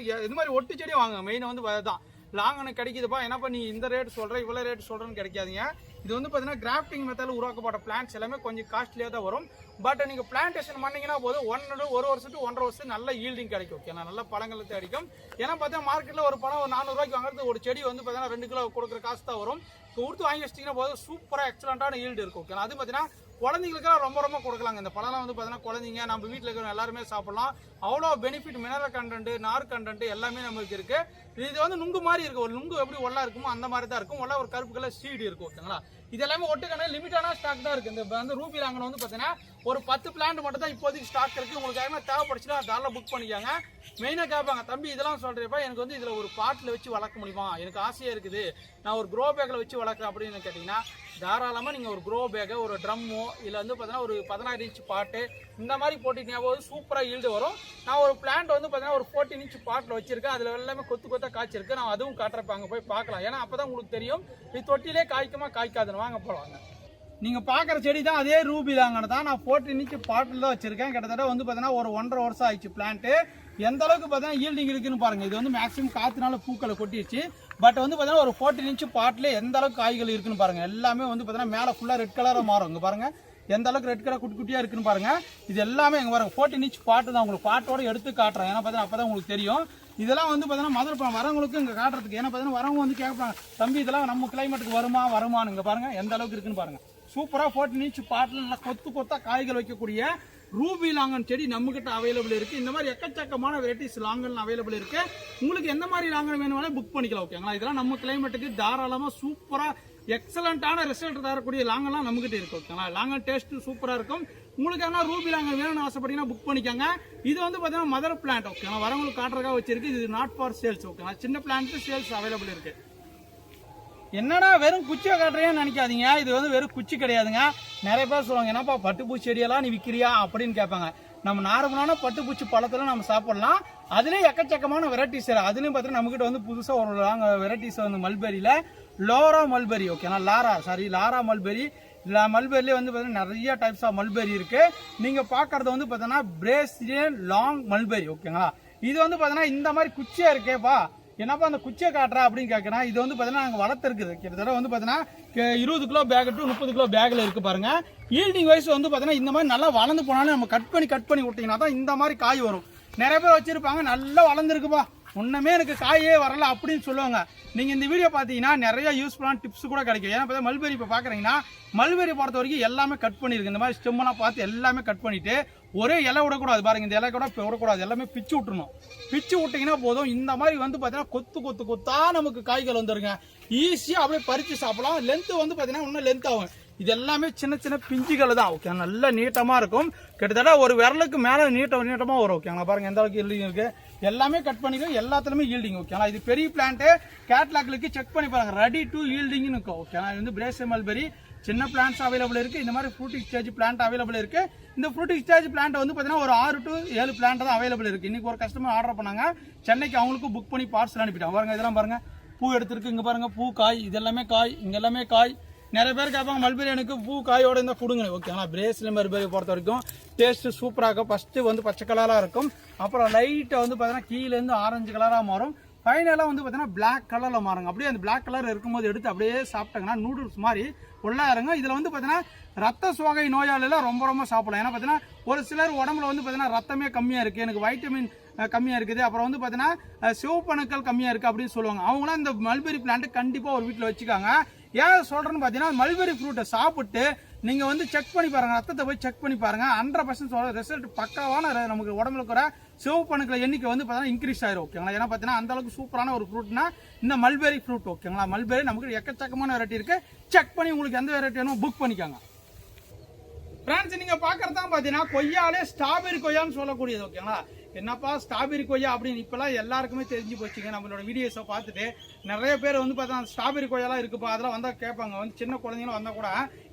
இது மாதிரி ஒட்டு செடி வாங்க. மெயின் வந்து அதுதான் லாங்கனு கிடைக்குதுப்பா. என்னப்பா நீ இந்த ரேட் சொல்ற இவ்வளவு ரேட் சொல்றேன்னு கிடைக்காதீங்க. இது வந்து பாத்தீங்கன்னா கிராஃப்டிங் மெத்தட்ல உருவாக்கப்பட்ட பிளான்ட்ஸ் எல்லாமே கொஞ்சம் காஸ்ட்லியா தான் வரும். பட் நீங்க பிளான்டேஷன் பண்ணீங்கன்னா போதும் 1 வருஷம் டு 1.5 வருஷம் நல்ல ஈல்டிங் கிடைக்கும். ஓகே, நல்ல பழங்கள் கிடைக்கும். ஏன்னா பார்த்தா மார்க்கெட்ல ஒரு பழம் 400 ரூபாய்க்கு வாங்குறது ஒரு செடி வந்து பாத்தீங்கன்னா 2 கிலோ கொடுக்குற காசு தான் வரும். கொடுத்து வாங்கி வச்சிட்டீங்கன்னா போதும் சூப்பரா எக்ஸலண்டான ஈல்டு இருக்கும். ஓகே, அது பாத்தீங்கன்னா குழந்தைங்களுக்கெல்லாம் ரொம்ப ரொம்ப கொடுக்கலாங்க. இந்த பழம்லாம் வந்து பாத்தீங்கன்னா குழந்தைங்க நம்ம வீட்டில் இருக்கிற எல்லாருமே சாப்பிடலாம். அவ்வளோ பெனிஃபிட், மினரல் கண்டென்ட், நார் கண்டென்ட் எல்லாமே நமக்கு இருக்கு. இது வந்து நுங்கு மாதிரி இருக்கு. ஒரு நுங்கு எப்படி ஒல்லா இருக்குமோ அந்த மாதிரி தான் இருக்கும். ஒல்லா ஒரு கருப்பு கலர் சீடு இருக்கும். ஓகேங்களா, இது எல்லாமே ஒட்டுக்கான லிமிட்டான ஸ்டாக் தான் இருக்கு. இந்த வந்து ரூபி லாங்கன் வந்து பாத்தீங்கன்னா ஒரு 10 பிளான்ட் மட்டும் தான் இப்போதைக்கு ஸ்டாக் இருக்கு. உங்களுக்கு யாருமே தேவைப்படுச்சுன்னா தாராளமாக புக் பண்ணிக்காங்க. மெயினா கேட்பாங்க, தம்பி இதெல்லாம் சொல்றப்ப எனக்கு வந்து இதுல ஒரு பாட்டில் வச்சு வளர்க்க முடியுமா, எனக்கு ஆசையா இருக்குது, நான் ஒரு க்ரோ பேக்ல வச்சு வளர்க்குறேன் அப்படின்னு கேட்டீங்கன்னா தாராளமா நீங்க ஒரு க்ரோ பேக்கை ஒரு ட்ரம்மோ இல்ல வந்து பாத்தீங்கன்னா ஒரு 16 இன்ச் பாட்டு இந்த மாதிரி போட்டுட்டீங்கன்னா போது சூப்பரா ஈல்டு வரும். நான் ஒரு பிளான்ட் வந்து பாத்தீங்கன்னா ஒரு 14 இன்ச் பாட்டில் வச்சிருக்கேன். அதுல எல்லாமே கொத்து கொத்தா காய்ச்சிருக்கு. நான் அதுவும் காட்டுறப்ப அங்க போய் பார்க்கலாம். ஏன்னா அப்பதான் உங்களுக்கு தெரியும் இது தொட்டிலே காய்க்குமா காய்க்காதுன்னு. வாங்க போவாங்க. நீங்க பாக்குற செடி தான் அதே ரூபி லாங்கன் தான். நான் 14 இன்ச் பாட்டில் தான் வச்சிருக்கேன். கிட்டத்தட்ட வந்து பாத்தீங்கன்னா ஒரு 1.5 வருஷம் ஆயிடுச்சு பிளான்ட். எந்த அளவுக்கு பார்த்தீங்கன்னா ஈல்டிங் இருக்குன்னு பாருங்க. இது வந்து மேக்ஸிமம் காத்துனால பூக்களை கொட்டிடுச்சு. பட் வந்து பார்த்தீங்கன்னா ஒரு 14 இன்ச் பாட்டில் எந்த அளவுக்கு காய்கள் இருக்குன்னு பாருங்க. எல்லாமே வந்து பார்த்தீங்கன்னா மேலே ஃபுல்லாக ரெட் கலராக மாறும். இங்கே பாருங்க எந்த அளவுக்கு ரெட் கலர் குட்டி குட்டியாக இருக்குன்னு பாருங்க. இது எல்லாமே எங்க பாருங்க 14 இன்ச் பாட்டு தான். உங்களுக்கு பாட்டோட எடுத்து காட்டுறேன். ஏன்னா பார்த்தீங்கன்னா அப்பதான் உங்களுக்கு தெரியும். இதெல்லாம் வந்து பார்த்தீங்கன்னா மதுரை வரவங்களுக்கு இங்கே காட்டுறதுக்கு. ஏன்னா பார்த்தீங்கன்னா வரவங்க வந்து கேட்பாங்க, தம்பி இதெல்லாம் நம்ம கிளைமேட்டுக்கு வருமானு. இங்கே பாருங்க எந்த அளவுக்கு இருக்குன்னு பாருங்க. சூப்பரா 14 இன்ச் பாட்டில் நல்லா கொத்து கொத்தா காய்கள் வைக்கக்கூடிய ரூபி லாங்கன் செடி நம்ம கிட்ட அவைலபிள் இருக்கு. இந்த மாதிரி எக்கச்சக்கமான வெரைட்டிஸ் லாங்கன் அவைலபிள் இருக்கு. உங்களுக்கு எந்த மாதிரி லாங்கன் வேணும்னாலும் புக் பண்ணிக்கலாம். ஓகேங்களா, இதெல்லாம் நம்ம கிளைமேட்டுக்கு தாராளமா சூப்பரா எக்ஸலண்டான ரிசல்ட் தரக்கூடிய லாங்கன்லாம் நம்ம கிட்ட இருக்கு. ஓகேங்களா, லாங்கன் டேஸ்ட் சூப்பரா இருக்கும். உங்களுக்கு என்ன ரூபி லாங்கன் வேணும்னு ஆசைப்பட்டீங்கன்னா புக் பண்ணிக்கோங்க. இது வந்து பாத்தீங்கன்னா மதர் பிளான்ட். ஓகேங்களா, வரவங்களுக்கு காட்டுறதுக்காக வச்சிருக்கு. இது நாட் ஃபார் சேல்ஸ். ஓகேங்களா, சின்ன பிளான்ட் சேல்ஸ் அவைலபிள் இருக்கு. என்னடா வெறும் குச்சியை காட்டுறேன்னு நினைக்காதீங்க. இது வந்து வெறும் குச்சி கிடையாதுங்க. நிறைய பேர் சொல்லுவாங்க, என்னப்பா பட்டுப்பூச்சி செடியெல்லாம் நீ விற்கிறியா அப்படின்னு கேட்பாங்க. நம்ம நார்மலான பட்டுப்பூச்சி பழத்துல நம்ம சாப்பிடலாம். அதுலேயும் எக்கச்சக்கமான வெரைட்டிஸ். அதுலேயும் பார்த்தீங்கன்னா நம்மகிட்ட வந்து புதுசாக ஒரு வெரைட்டிஸ் வந்து மல்பெரியில லாரா மல்பெரி. ஓகேங்களா, லாரா மல்பெரி. மல்பெரியிலே வந்து பார்த்தீங்கன்னா நிறைய டைப்ஸ் ஆஃப் மல்பெரி இருக்கு. நீங்க பாக்குறது வந்து பார்த்தீங்கன்னா பிரேசிலியன் லாங் மல்பெரி. ஓகேங்களா, இது வந்து பார்த்தீங்கன்னா இந்த மாதிரி குச்சியா இருக்கேப்பா, என்னப்பா அந்த குச்சியை காட்டுறா அப்படின்னு கேட்கறேன். இது வந்து பாத்தீங்கன்னா நாங்க வளர்த்துருக்குது. கிட்டத்தட்ட வந்து பாத்தீங்கன்னா 20 கிலோ பேக் டு 30 கிலோ பேக்ல இருக்கு பாருங்க. ஈல்டிங் வைஸ் வந்து பாத்தீங்கன்னா இந்த மாதிரி நல்லா வளர்ந்து போனாலும் நம்ம கட் பண்ணி விட்டீங்கன்னா தான் இந்த மாதிரி காய் வரும். நிறைய பேர் வச்சிருப்பாங்க நல்லா வளர்ந்துருக்குப்பா, ஒண்ணுமே எனக்கு காயே வரல அப்படின்னு சொல்லுவாங்க. நீங்க இந்த வீடியோ பாத்தீங்கன்னா நிறைய யூஸ்ஃபுல்லான டிப்ஸ் கூட கிடைக்கும். ஏன்னா மல்பெரி இப்ப பாக்குறீங்கன்னா மல்பெரி பொறுத்த வரைக்கும் எல்லாமே கட் பண்ணிருக்கு. இந்த மாதிரி ஸ்டெம்மெல்லாம் பார்த்து எல்லாமே கட் பண்ணிட்டு ஒரே இலை விடக்கூடாது பாருங்க. இந்த இலை கூட விடக்கூடாது, எல்லாமே பிச்சு விட்டுருணும். பிச்சு விட்டீங்கன்னா போதும் இந்த மாதிரி வந்து பாத்தீங்கன்னா கொத்தா நமக்கு காய்கள் வந்துருங்க. ஈஸியா அப்படியே பறிச்சு சாப்பிடலாம். லென்த் வந்து பாத்தீங்கன்னா இன்னும் லென்த் ஆகும். இது எல்லாமே சின்ன சின்ன பிஞ்சுகள் தான். ஓகே, நல்ல நீட்டமா இருக்கும். கிட்டத்தட்ட ஒரு விரலுக்கு மேல நீட்டமா வரும். ஓகேங்களா, பாருங்க எந்த அளவுக்கு ஈல்டிங் இருக்கு. எல்லாமே கட் பண்ணிக்கும், எல்லாத்துலயுமே ஈல்டிங். ஓகேங்களா, இது பெரிய பிளான்ட். கேட்லாக்லுக்கு செக் பண்ணி பாருங்க, ரெடி டு ஈல்டிங் இருக்கும். ஓகேங்களா, இது வந்து பிரேசிலியன் மல்பெரி. சின்ன பிளான்ட்ஸ் அவைலபிள் இருக்கு. இந்த மாதிரி ஃப்ரூட்டிங் ஸ்டேஜ் பிளான்ட் அவைலபிள் இருக்கு. இந்த ஃப்ரூட்டிங் ஸ்டேஜ் பிளான்ட் வந்து பாத்தீங்கன்னா ஒரு 6 to 7 பிளான்ட் தான் அவைலபிள் இருக்கு. இன்னைக்கு ஒரு கஸ்டமர் ஆர்டர் பண்ணாங்க, சென்னைக்கு அவங்களுக்கு புக் பண்ணி பார்சல் அனுப்பிட்டாங்க. பாருங்க இதெல்லாம் பாருங்க, பூ எடுத்திருக்கு. இங்க பாருங்க பூ, காய், இது எல்லாமே காய், இங்க எல்லாமே காய். நிறைய பேர் கேட்பாங்க மல்பெரி எனக்கு பூ காயோட இருந்தா கொடுங்க. ஓகேங்களா, பிரேசிலியன் மல்பெரி பொறுத்த வரைக்கும் டேஸ்ட் சூப்பராக இருக்கும். ஃபர்ஸ்ட் வந்து பச்சை கலரா இருக்கும், அப்புறம் லைட்டா வந்து பாத்தீங்கன்னா கீழே இருந்து ஆரஞ்சு கலரா மாறும். ஃபைனலாக வந்து பார்த்தீங்கன்னா பிளாக் கலரில் மாறுங்க. அப்படியே அந்த பிளாக் கலர் இருக்கும்போது எடுத்து அப்படியே சாப்பிட்டாங்கன்னா நூடுல்ஸ் மாதிரி உள்ளே இருங்க. இதில் வந்து பார்த்தீங்கன்னா ரத்த சோகை நோயாளிலாம் ரொம்ப ரொம்ப சாப்பிடலாம். ஏன்னா பார்த்தீங்கன்னா ஒரு சிலர் உடம்புல வந்து பார்த்தீங்கன்னா ரத்தமே கம்மியாக இருக்குது, எனக்கு வைட்டமின் கம்மியாக இருக்குது, அப்புறம் வந்து பார்த்தீங்கன்னா சிவப்பணுக்கள் கம்மியாக இருக்குது அப்படின்னு சொல்லுவாங்க. அவங்களாம் இந்த மல்பெரி பிளான்ட்டு கண்டிப்பாக ஒரு வீட்டில் வச்சுக்காங்க. ஏன் சொல்கிறேன்னு பார்த்தீங்கன்னா மல்பெரி ஃப்ரூட்டை சாப்பிட்டு நீங்கள் வந்து செக் பண்ணி பாருங்கள், ரத்தத்தை போய் செக் பண்ணி பாருங்கள். 100% ரிசல்ட் பக்காவான நமக்கு உடம்புல இருக்கிற சிவப்பணுக்கள் எண்ணிக்கை வந்து பார்த்தீங்கன்னா இன்க்ரீஸ் ஆயிரும். ஓகேங்களா? ஏன்னா பார்த்தீங்கன்னா அந்தளவுக்கு சூப்பரான ஒரு ஃப்ரூட்னா இந்த மல்பெரி ஃப்ரூட். ஓகேங்களா? மல்பெரி நமக்கு எக்கச்சக்கமான வெரைட்டி இருக்குது. செக் பண்ணி உங்களுக்கு எந்த வெரைட்டி வேணும் புக் பண்ணிக்காங்க. ஃப்ரெண்ட்ஸ், நீங்கள் பார்க்குறது தான் பார்த்தீங்கன்னா கொய்யாலே ஸ்ட்ராபெரி கொய்யான்னு சொல்லக்கூடியது. ஓகேங்களா? என்னப்பா ஸ்ட்ராபெரி கொய்யா அப்படின்னு இப்போலாம் எல்லாருக்குமே தெரிஞ்சு போச்சுங்க. நம்மளோட வீடியோஸை பார்த்துட்டு நிறைய பேர் வந்து பார்த்தா ஸ்ட்ராபெரி கொய்யாலாம் இருக்குப்பா அதெல்லாம் வந்தால் கேட்பாங்க. வந்து சின்ன குழந்தைங்களும் வந்தால் கூட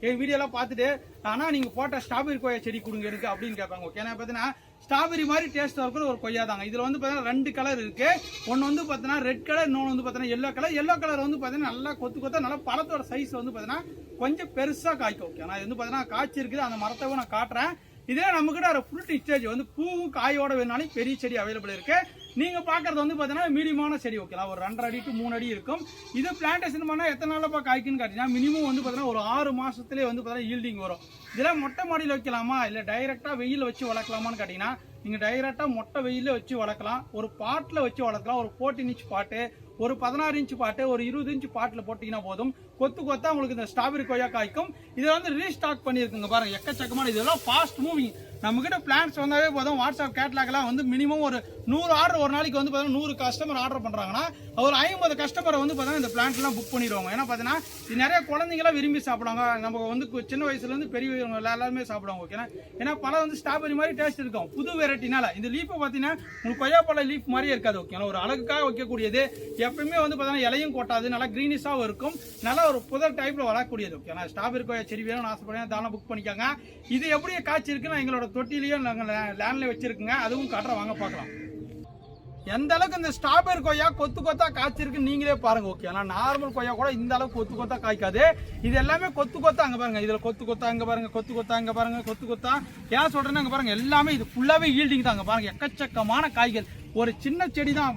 என் வீடியோலாம் பார்த்துட்டு ஆனால் நீங்கள் போட்ட ஸ்ட்ராபெரி கொய்யா செடி கொடுங்க இருக்கு அப்படின்னு கேட்பாங்க. ஓகே, நான் பார்த்தீங்கன்னா ஸ்ட்ராபெரி மாதிரி டேஸ்ட் இருக்கிற ஒரு கொய்யா தாங்க. இதில் வந்து பார்த்தீங்கன்னா 2 கலர் இருக்கு. ஒன்று வந்து பார்த்தீங்கன்னா ரெட் கலர், இன்னொன்று வந்து பார்த்தீங்கன்னா எல்லோ கலர். எல்லோ கலர் வந்து பார்த்தீங்கன்னா நல்லா கொத்தா நல்லா பழத்தோட சைஸ் வந்து பார்த்தீங்கன்னா கொஞ்சம் பெருசாக காய்க்கும். ஓகே, நான் இது வந்து பார்த்தீங்கன்னா காய்ச்சி இருக்குது. அந்த மரத்தை நான் காட்டுறேன். இதே நம்மகிட்ட ஒரு ஃப்ரூட் ஸ்டேஜ் வந்து பூவும் காயோட வேணாலும் பெரிய செடி அவைலபிள் இருக்கு. நீங்க பாக்குறது வந்து பாத்தீங்கன்னா மீடியமான செடி. ஓகேங்களா? ஒரு 2.5 அடி to 3 அடி இருக்கும். இது பிளான்டேஷன் பண்ணா எத்தனை நாளப்பா காய்க்குன்னு காட்டினா மினிமம் வந்து பாத்தீங்கன்னா ஒரு 6 மாசத்துலேயே வந்து பாத்தீங்கன்னா ஈல்டிங் வரும். இதெல்லாம் மொட்டை மாடியில் வைக்கலாமா இல்ல டைரக்டா வெயில் வச்சு வளர்க்கலாமான்னு கேட்டீங்கன்னா நீங்க டைரக்டா மொட்டை வெயில வச்சு வளர்க்கலாம். ஒரு பாட்டில் வச்சு வளர்க்கலாம். ஒரு 14 இன்ச் பாட்டு, ஒரு 16 இன்ச் பாட்டு, ஒரு 20 இன்ச் பாட்டில் போட்டீங்கன்னா போதும். கொத்தா உங்களுக்கு இந்த ஸ்ட்ராபெரி கொய்யா காய்க்கும். இதை வந்து ரீஸ்டாக் பண்ணியிருக்குங்க பாருங்க, எக்கச்சக்கமான. இதெல்லாம் ஃபாஸ்ட் மூவிங். நம்ம கிட்ட பிளான்ஸ் வந்தாவே போதும். வாட்ஸ்அப் கேட்லாக்லாம் வந்து மினிமம் ஒரு 100 ஆர்டர் ஒரு நாளைக்கு வந்து பார்த்தீங்கன்னா 100 கஸ்டமர் ஆர்டர் பண்ணுறாங்கன்னா ஒரு 50 கஸ்டமரை வந்து பார்த்தீங்கன்னா இந்த பிளான்ட்லாம் புக் பண்ணிடுவாங்க. ஏன்னா பார்த்தீங்கன்னா இது நிறைய குழந்தைங்களாம் விரும்பி சாப்பிடுவாங்க. நம்ம வந்து சின்ன வயசுலேருந்து பெரியவங்க எல்லாருமே சாப்பிடுவாங்க. ஓகேனா? ஏன்னா பழம் வந்து ஸ்ட்ராபெரி மாதிரி டேஸ்ட் இருக்கும். புது வெரைட்டினால இந்த லீஃபை பார்த்தீங்கன்னா உங்களுக்கு கொய்யாப்பழ லீஃப் மாதிரியே இருக்காது. ஓகேங்களா? ஒரு அழகுக்காக வைக்கக்கூடியது. எப்பயுமே வந்து பார்த்தீங்கன்னா இலையும் கொட்டாது, நல்லா கிரீனிஷாகவும் இருக்கும். நல்லா ஒரு புதர் டைப்பில் வளரக்கூடியது. ஓகேங்களா? ஸ்ட்ராபெரி கொய்யா செடி வேணும்னு ஆசைப்படுறேன், தானே புக் பண்ணிக்காங்க. இது எப்படி காய்ச்சி இருக்குன்னா எங்களோட தொட்டிலையும் நாங்கள் லேண்ட்ல வச்சிருக்குங்க. அதுவும் காட்டுற வாங்க பார்க்கலாம். எந்த அளவுக்கு இந்த ஸ்ட்ராபெரி கொய்யா கொத்தா காய்ச்சிருக்கு நீங்களே பாருங்க. ஓகே, ஆனால் நார்மல் கொய்யா கூட இந்த அளவுக்கு கொத்தா காய்க்காது. இது எல்லாமே கொத்தா. அங்க பாருங்க, இதுல கொத்தா அங்க பாருங்க, கொத்தா அங்க பாருங்க, கொத்தா. ஏன் சொல்றேன்னா அங்க பாருங்க எல்லாமே இது ஃபுல்லாவே ஈல்டிங் தான். அங்க பாருங்க எக்கச்சக்கமான காய்கள். ஒரு சின்ன செடி தான்.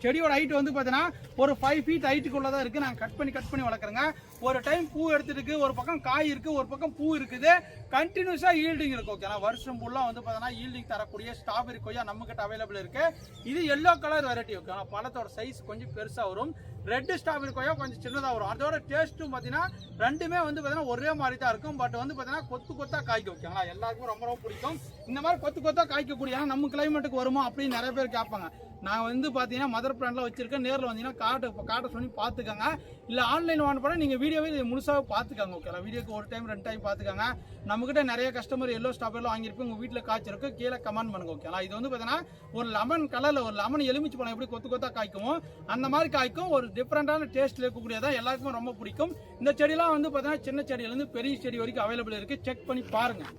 செடியோட ஹைட் வந்து பார்த்தீங்கன்னா ஒரு 5 feet ஹைட்டுக்குள்ளதான் இருக்கு. நான் கட் பண்ணி வளர்க்குறேங்க. ஒரு டைம் பூ எடுத்துருக்கு, ஒரு பக்கம் காய் இருக்கு, ஒரு பக்கம் பூ இருக்குது. கண்டினியூஸா ஈல்டிங் இருக்கு. ஓகே, வருஷம் ஃபுல்லா வந்து பார்த்தீங்கன்னா ஈல்டிங் தரக்கூடிய ஸ்ட்ராபெரி கொய்யா நம்ம கிட்ட அவைலபிள் இருக்கு. இது எல்லோ கலர் வெரைட்டி. ஓகே, ஆனால் பழத்தோட சைஸ் கொஞ்சம் பெருசா வரும். ரெட் ஸ்ட்ராபெரி கொய்யா கொஞ்சம் சின்னதாக வரும். அதோட டேஸ்ட்டும் பார்த்தீங்கன்னா ரெண்டுமே வந்து பார்த்தீங்கன்னா ஒரே மாதிரி தான் இருக்கும். பட் வந்து பார்த்தீங்கன்னா கொத்தா காய்க்கும். ஓகேங்களா? எல்லாருக்கும் ரொம்ப ரொம்ப பிடிக்கும். இந்த மாதிரி கொத்தா காய்க்கக்கூடிய நம்ம கிளைமேட்டுக்கு வருமா அப்படின்னு நிறைய பேர் கேட்பாங்க. நான் வந்து பார்த்தீங்கன்னா மதர் பிளான்ட்ல வச்சிருக்கேன். நேரில் வந்தீங்கன்னா காட்ட சொல்லி பார்த்துக்கோங்க. இல்லை ஆன்லைன் வாங்க போனால் நீங்கள் வீடியோவே முழுசாக பார்த்துக்காங்க. ஓகேங்களா? வீடியோக்கு ஒரு டைம் 2 டைம் பார்த்துக்காங்க. நம்மகிட்ட நிறைய கஸ்டமர் எல்லோ ஸ்ட்ராபெரிலாம் வாங்கியிருப்போம். உங்கள் வீட்டில் காய்ச்சிருக்கு, கீழே கமெண்ட் பண்ணுங்க. ஓகேங்களா? இது வந்து பார்த்தீங்கன்னா ஒரு லெமன் கலரில் ஒரு லெமன் எலுமிச்சு பழம் எப்படி கொத்தா காய்க்குமோ அந்த மாதிரி காய்க்கும். ஒரு டிஃப்ரெண்டான டேஸ்ட்டில் இருக்கக்கூடியதான் எல்லாருக்குமே ரொம்ப பிடிக்கும். இந்த செடியெல்லாம் வந்து பார்த்தீங்கன்னா சின்ன செடியிலேருந்து பெரிய செடி வரைக்கும் அவைலபிள் இருக்குது. செக் பண்ணி பாருங்கள்.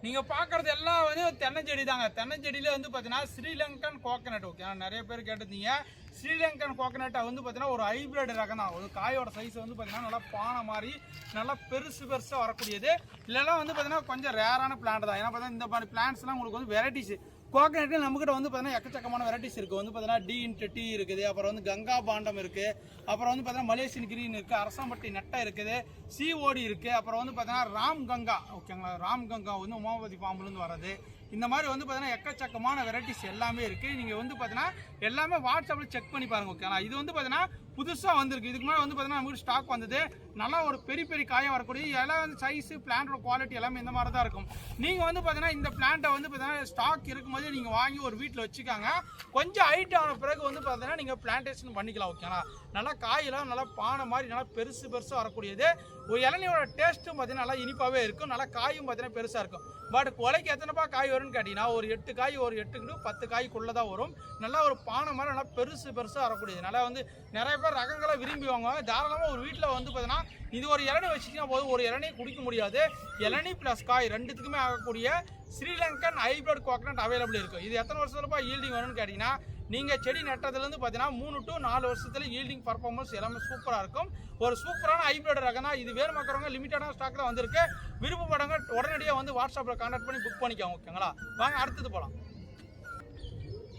நீங்க பாக்குறது எல்லாம் வந்து தென்னஞ்செடி தாங்க. தென்னஞ்செடியில வந்து பாத்தீங்கன்னா ஸ்ரீலங்கன் கோகனட். ஓகே, நிறைய பேர் கேட்டிருந்தீங்க. ஸ்ரீலங்கன் கோகனட் வந்து பாத்தீங்கன்னா ஒரு ஹைபிரிட் ரகம் தான். ஒரு காயோட சைஸ் வந்து பாத்தீங்கன்னா நல்லா பானை மாதிரி நல்லா பெருசா வரக்கூடியது. இல்லைன்னா வந்து பாத்தீங்கன்னா கொஞ்சம் ரேரான பிளான்ட் தான். ஏன்னா பார்த்தீங்கன்னா இந்த மாதிரி பிளான்ட்ஸ் எல்லாம் உங்களுக்கு வந்து வெரைட்டிஸ் கோகனட்ல நம்மகிட்ட வந்து பார்த்தீங்கன்னா எக்கச்சக்கமான வெரைட்டிஸ் இருக்குது. வந்து பார்த்தீங்கன்னா D&T இருக்குது, அப்புறம் வந்து கங்கா பாண்டம் இருக்குது, அப்புறம் வந்து பார்த்தீங்கன்னா மலேசியன் கிரீன் இருக்குது, அரசம்பட்டி நெட்டை இருக்குது, COD இருக்குது, அப்புறம் வந்து பார்த்தீங்கன்னா ராம் கங்கா. ஓகேங்களா? ராம் கங்கா வந்து உமாபதி பாம்புலேருந்து வர்றது. இந்த மாதிரி வந்து பார்த்தீங்கன்னா எக்கச்சக்கமான வெரைட்டிஸ் எல்லாமே இருக்குது. நீங்கள் வந்து பார்த்தீங்கன்னா எல்லாமே வாட்ஸ்அப்பில் செக் பண்ணி பாருங்கள். ஓகேங்களா? இது வந்து பார்த்தீங்கன்னா புதுசாக வந்திருக்கு. இதுக்கு மேலே வந்து பார்த்தீங்கன்னா நமக்கு ஸ்டாக் வந்தது. நல்லா ஒரு பெரிய காயாக வரக்கூடிய எல்லாம் வந்து சைஸு பிளான்ட்டோட குவாலிட்டி எல்லாமே இந்த மாதிரி தான் இருக்கும். நீங்கள் வந்து பார்த்தீங்கன்னா இந்த பிளான்ட்டை வந்து பார்த்தீங்கன்னா ஸ்டாக் இருக்கும்போது நீங்கள் வாங்கி ஒரு வீட்டில் வச்சுக்காங்க. கொஞ்சம் ஹைட் ஆன பிறகு வந்து பார்த்தீங்கன்னா நீங்கள் பிளான்டேஷன் பண்ணிக்கலாம். ஓகேங்களா? நல்லா காயெல்லாம் நல்லா பானை மாதிரி நல்லா பெருசாக வரக்கூடியது. ஒரு இளநியோட டேஸ்ட்டும் பார்த்தீங்கன்னா நல்லா இனிப்பாகவே இருக்கும். நல்லா காயும் பார்த்தீங்கன்னா பெருசாக இருக்கும். பட் கொலைக்கு எத்தனைப்பா காய் வரும்னு கேட்டிங்கன்னா ஒரு 8 காய், ஒரு 8 to 10 காய்க்குள்ளே தான் வரும். நல்லா ஒரு பானை மாதிரி நல்லா பெருசாக வரக்கூடியது. நல்லா வந்து நிறைய பேர் ரகங்களை விரும்பி வாங்குவாங்க. தாராளமாக ஒரு வீட்டில் வந்து பார்த்தீங்கன்னா இது ஒரு இளநீ வச்சுக்கினா போதும். ஒரு இளநீ குடிக்க முடியாது. இளநீ ப்ளஸ் காய் ரெண்டுத்துக்குமே ஆகக்கூடிய ஸ்ரீலங்கன் ஹைபிரிட் கோகனட் அவைலபிள் இருக்குது. இது எத்தனை வருஷத்துலப்பா ஈல்டிங் வரும்னு கேட்டிங்கன்னா நீங்கள் செடி நட்டதுலேருந்து பார்த்தீங்கன்னா 3 to 4 வருஷத்துல ஈல்டிங் பர்ஃபார்மன்ஸ் எல்லாமே சூப்பராக இருக்கும். ஒரு சூப்பரான ஹைபிரிட் ரகம் தான் இது. வேறு மக்கறவங்க லிமிட்டடான ஸ்டாக் தான் வந்திருக்கு. விருப்பப்படவங்க உடனடியாக வந்து வாட்ஸ்அப்பில் கான்டாக்ட் பண்ணி புக் பண்ணிக்கோங்க. ஓகேங்களா? வாங்க அடுத்தது போகலாம்.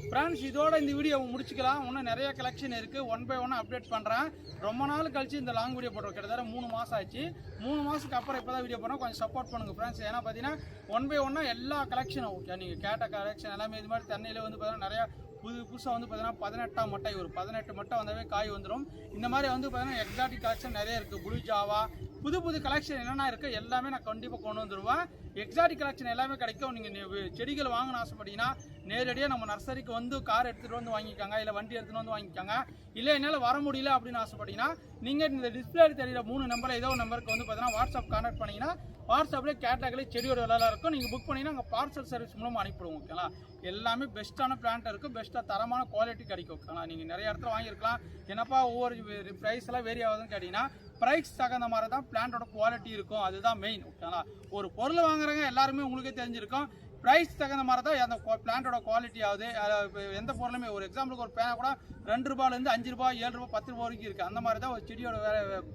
ஃப்ரெண்ட்ஸ் இதோட இந்த வீடியோ முடிச்சுக்கலாம். இன்னும் நிறைய கலெக்ஷன் இருக்குது. 1 by 1 அப்டேட் பண்ணுறேன். ரொம்ப நாள் கழிச்சு இந்த லாங் வீடியோ போடுறோம். கிட்டத்தட்ட 3 மாதம் ஆச்சு. 3 மாதத்துக்கு அப்புறம் இப்போ தான் வீடியோ போடுறோம். கொஞ்சம் சப்போர்ட் பண்ணுங்கள் ஃப்ரெண்ட்ஸ். ஏன்னா பார்த்தீங்கன்னா 1 by 1 எல்லா கலெக்ஷனும் ஓகே. நீங்கள் கேட்ட கலெக்ஷன் எல்லாமே இது மாதிரி தண்ணியில் வந்து பார்த்தீங்கன்னா நிறையா புதுசாக வந்து பார்த்தீங்கன்னா 18ஆம் மட்டை ஒரு 18 மட்டை வந்தாவே காய் வந்துடும். இந்த மாதிரி வந்து பார்த்தீங்கன்னா எக்ஸாட்டிக் கலெக்ஷன் நிறைய இருக்குது. ப்ளூ ஜாவா புது கலெக்ஷன் என்னென்ன இருக்குது எல்லாமே நான் கண்டிப்பாக கொண்டு வந்துடுவேன். எக்ஸாட்டிக் கலெக்ஷன் எல்லாமே கிடைக்கும். நீங்கள் செடிகள் வாங்கணும்னு ஆசைப்பட்டீங்கன்னா நேரடியாக நம்ம நர்சரிக்கு வந்து கார் எடுத்துகிட்டு வந்து வாங்கிக்காங்க, இல்லை வண்டி எடுத்துகிட்டு வந்து வாங்கிக்காங்க. இல்லை என்னால் வர முடியல அப்படின்னு ஆசைப்பட்டீங்கன்னா நீங்கள் இந்த டிஸ்பிளே தெரியுற 3 நம்பர் ஏதோ ஒரு நம்பருக்கு வந்து பார்த்தீங்கன்னா வாட்ஸ்அப் கான்டாக்ட் பண்ணிங்கன்னா வாட்ஸ்அப்லேயே கேட்டாக்லேயே செடியோட விலையில இருக்கும். நீங்கள் புக் பண்ணிங்கன்னா அங்கே பார்சல் சர்வீஸ் மூலமாக அனுப்பிடுவோம். ஓகேங்களா? எல்லாமே பெஸ்ட்டான பிளான்ட் இருக்குது. பெஸ்ட்டாக தரமான குவாலிட்டி கிடைக்கும். ஓகேங்களா? நீங்கள் நிறைய இடத்துல வாங்கியிருக்கலாம். என்னப்பா ஒவ்வொரு ப்ரைஸ் எல்லாம் வேரி ஆகுதுன்னு கேட்டிங்கன்னா ப்ரைஸ் தகுந்த மாதிரி தான் பிளான்ட்டோட குவாலிட்டி இருக்கும். அதுதான் மெயின். ஓகேங்களா? ஒரு பொருள் வாங்குறவங்க எல்லாருமே உங்களுக்கே தெரிஞ்சிருக்கும். ப்ரைஸ் தகுந்த மாதிரி தான் அந்த பிளான்ட்டோட குவாலிட்டி ஆகுது. எந்த பொருளுமே ஒரு எக்ஸாம்பிளுக்கு ஒரு பேனா கூட 2 ரூபாயிலேருந்து 5 ரூபா 7 ரூபா 10 ரூபா வரைக்கும் இருக்குது. அந்த மாதிரி தான் ஒரு செடியோட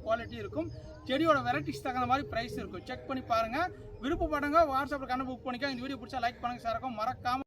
குவாலிட்டி இருக்கும். செடியோட வெரைட்டிஸ் தகுந்த மாதிரி ப்ரைஸ் இருக்கும். செக் பண்ணி பாருங்கள். விருப்பப்படுங்க. வாட்ஸ்அப்பில் கண்டு புக் பண்ணிக்கோ. இந்த வீடியோ பிடிச்சா லைக் பண்ணுங்கள். சார் இருக்கும் மறக்காம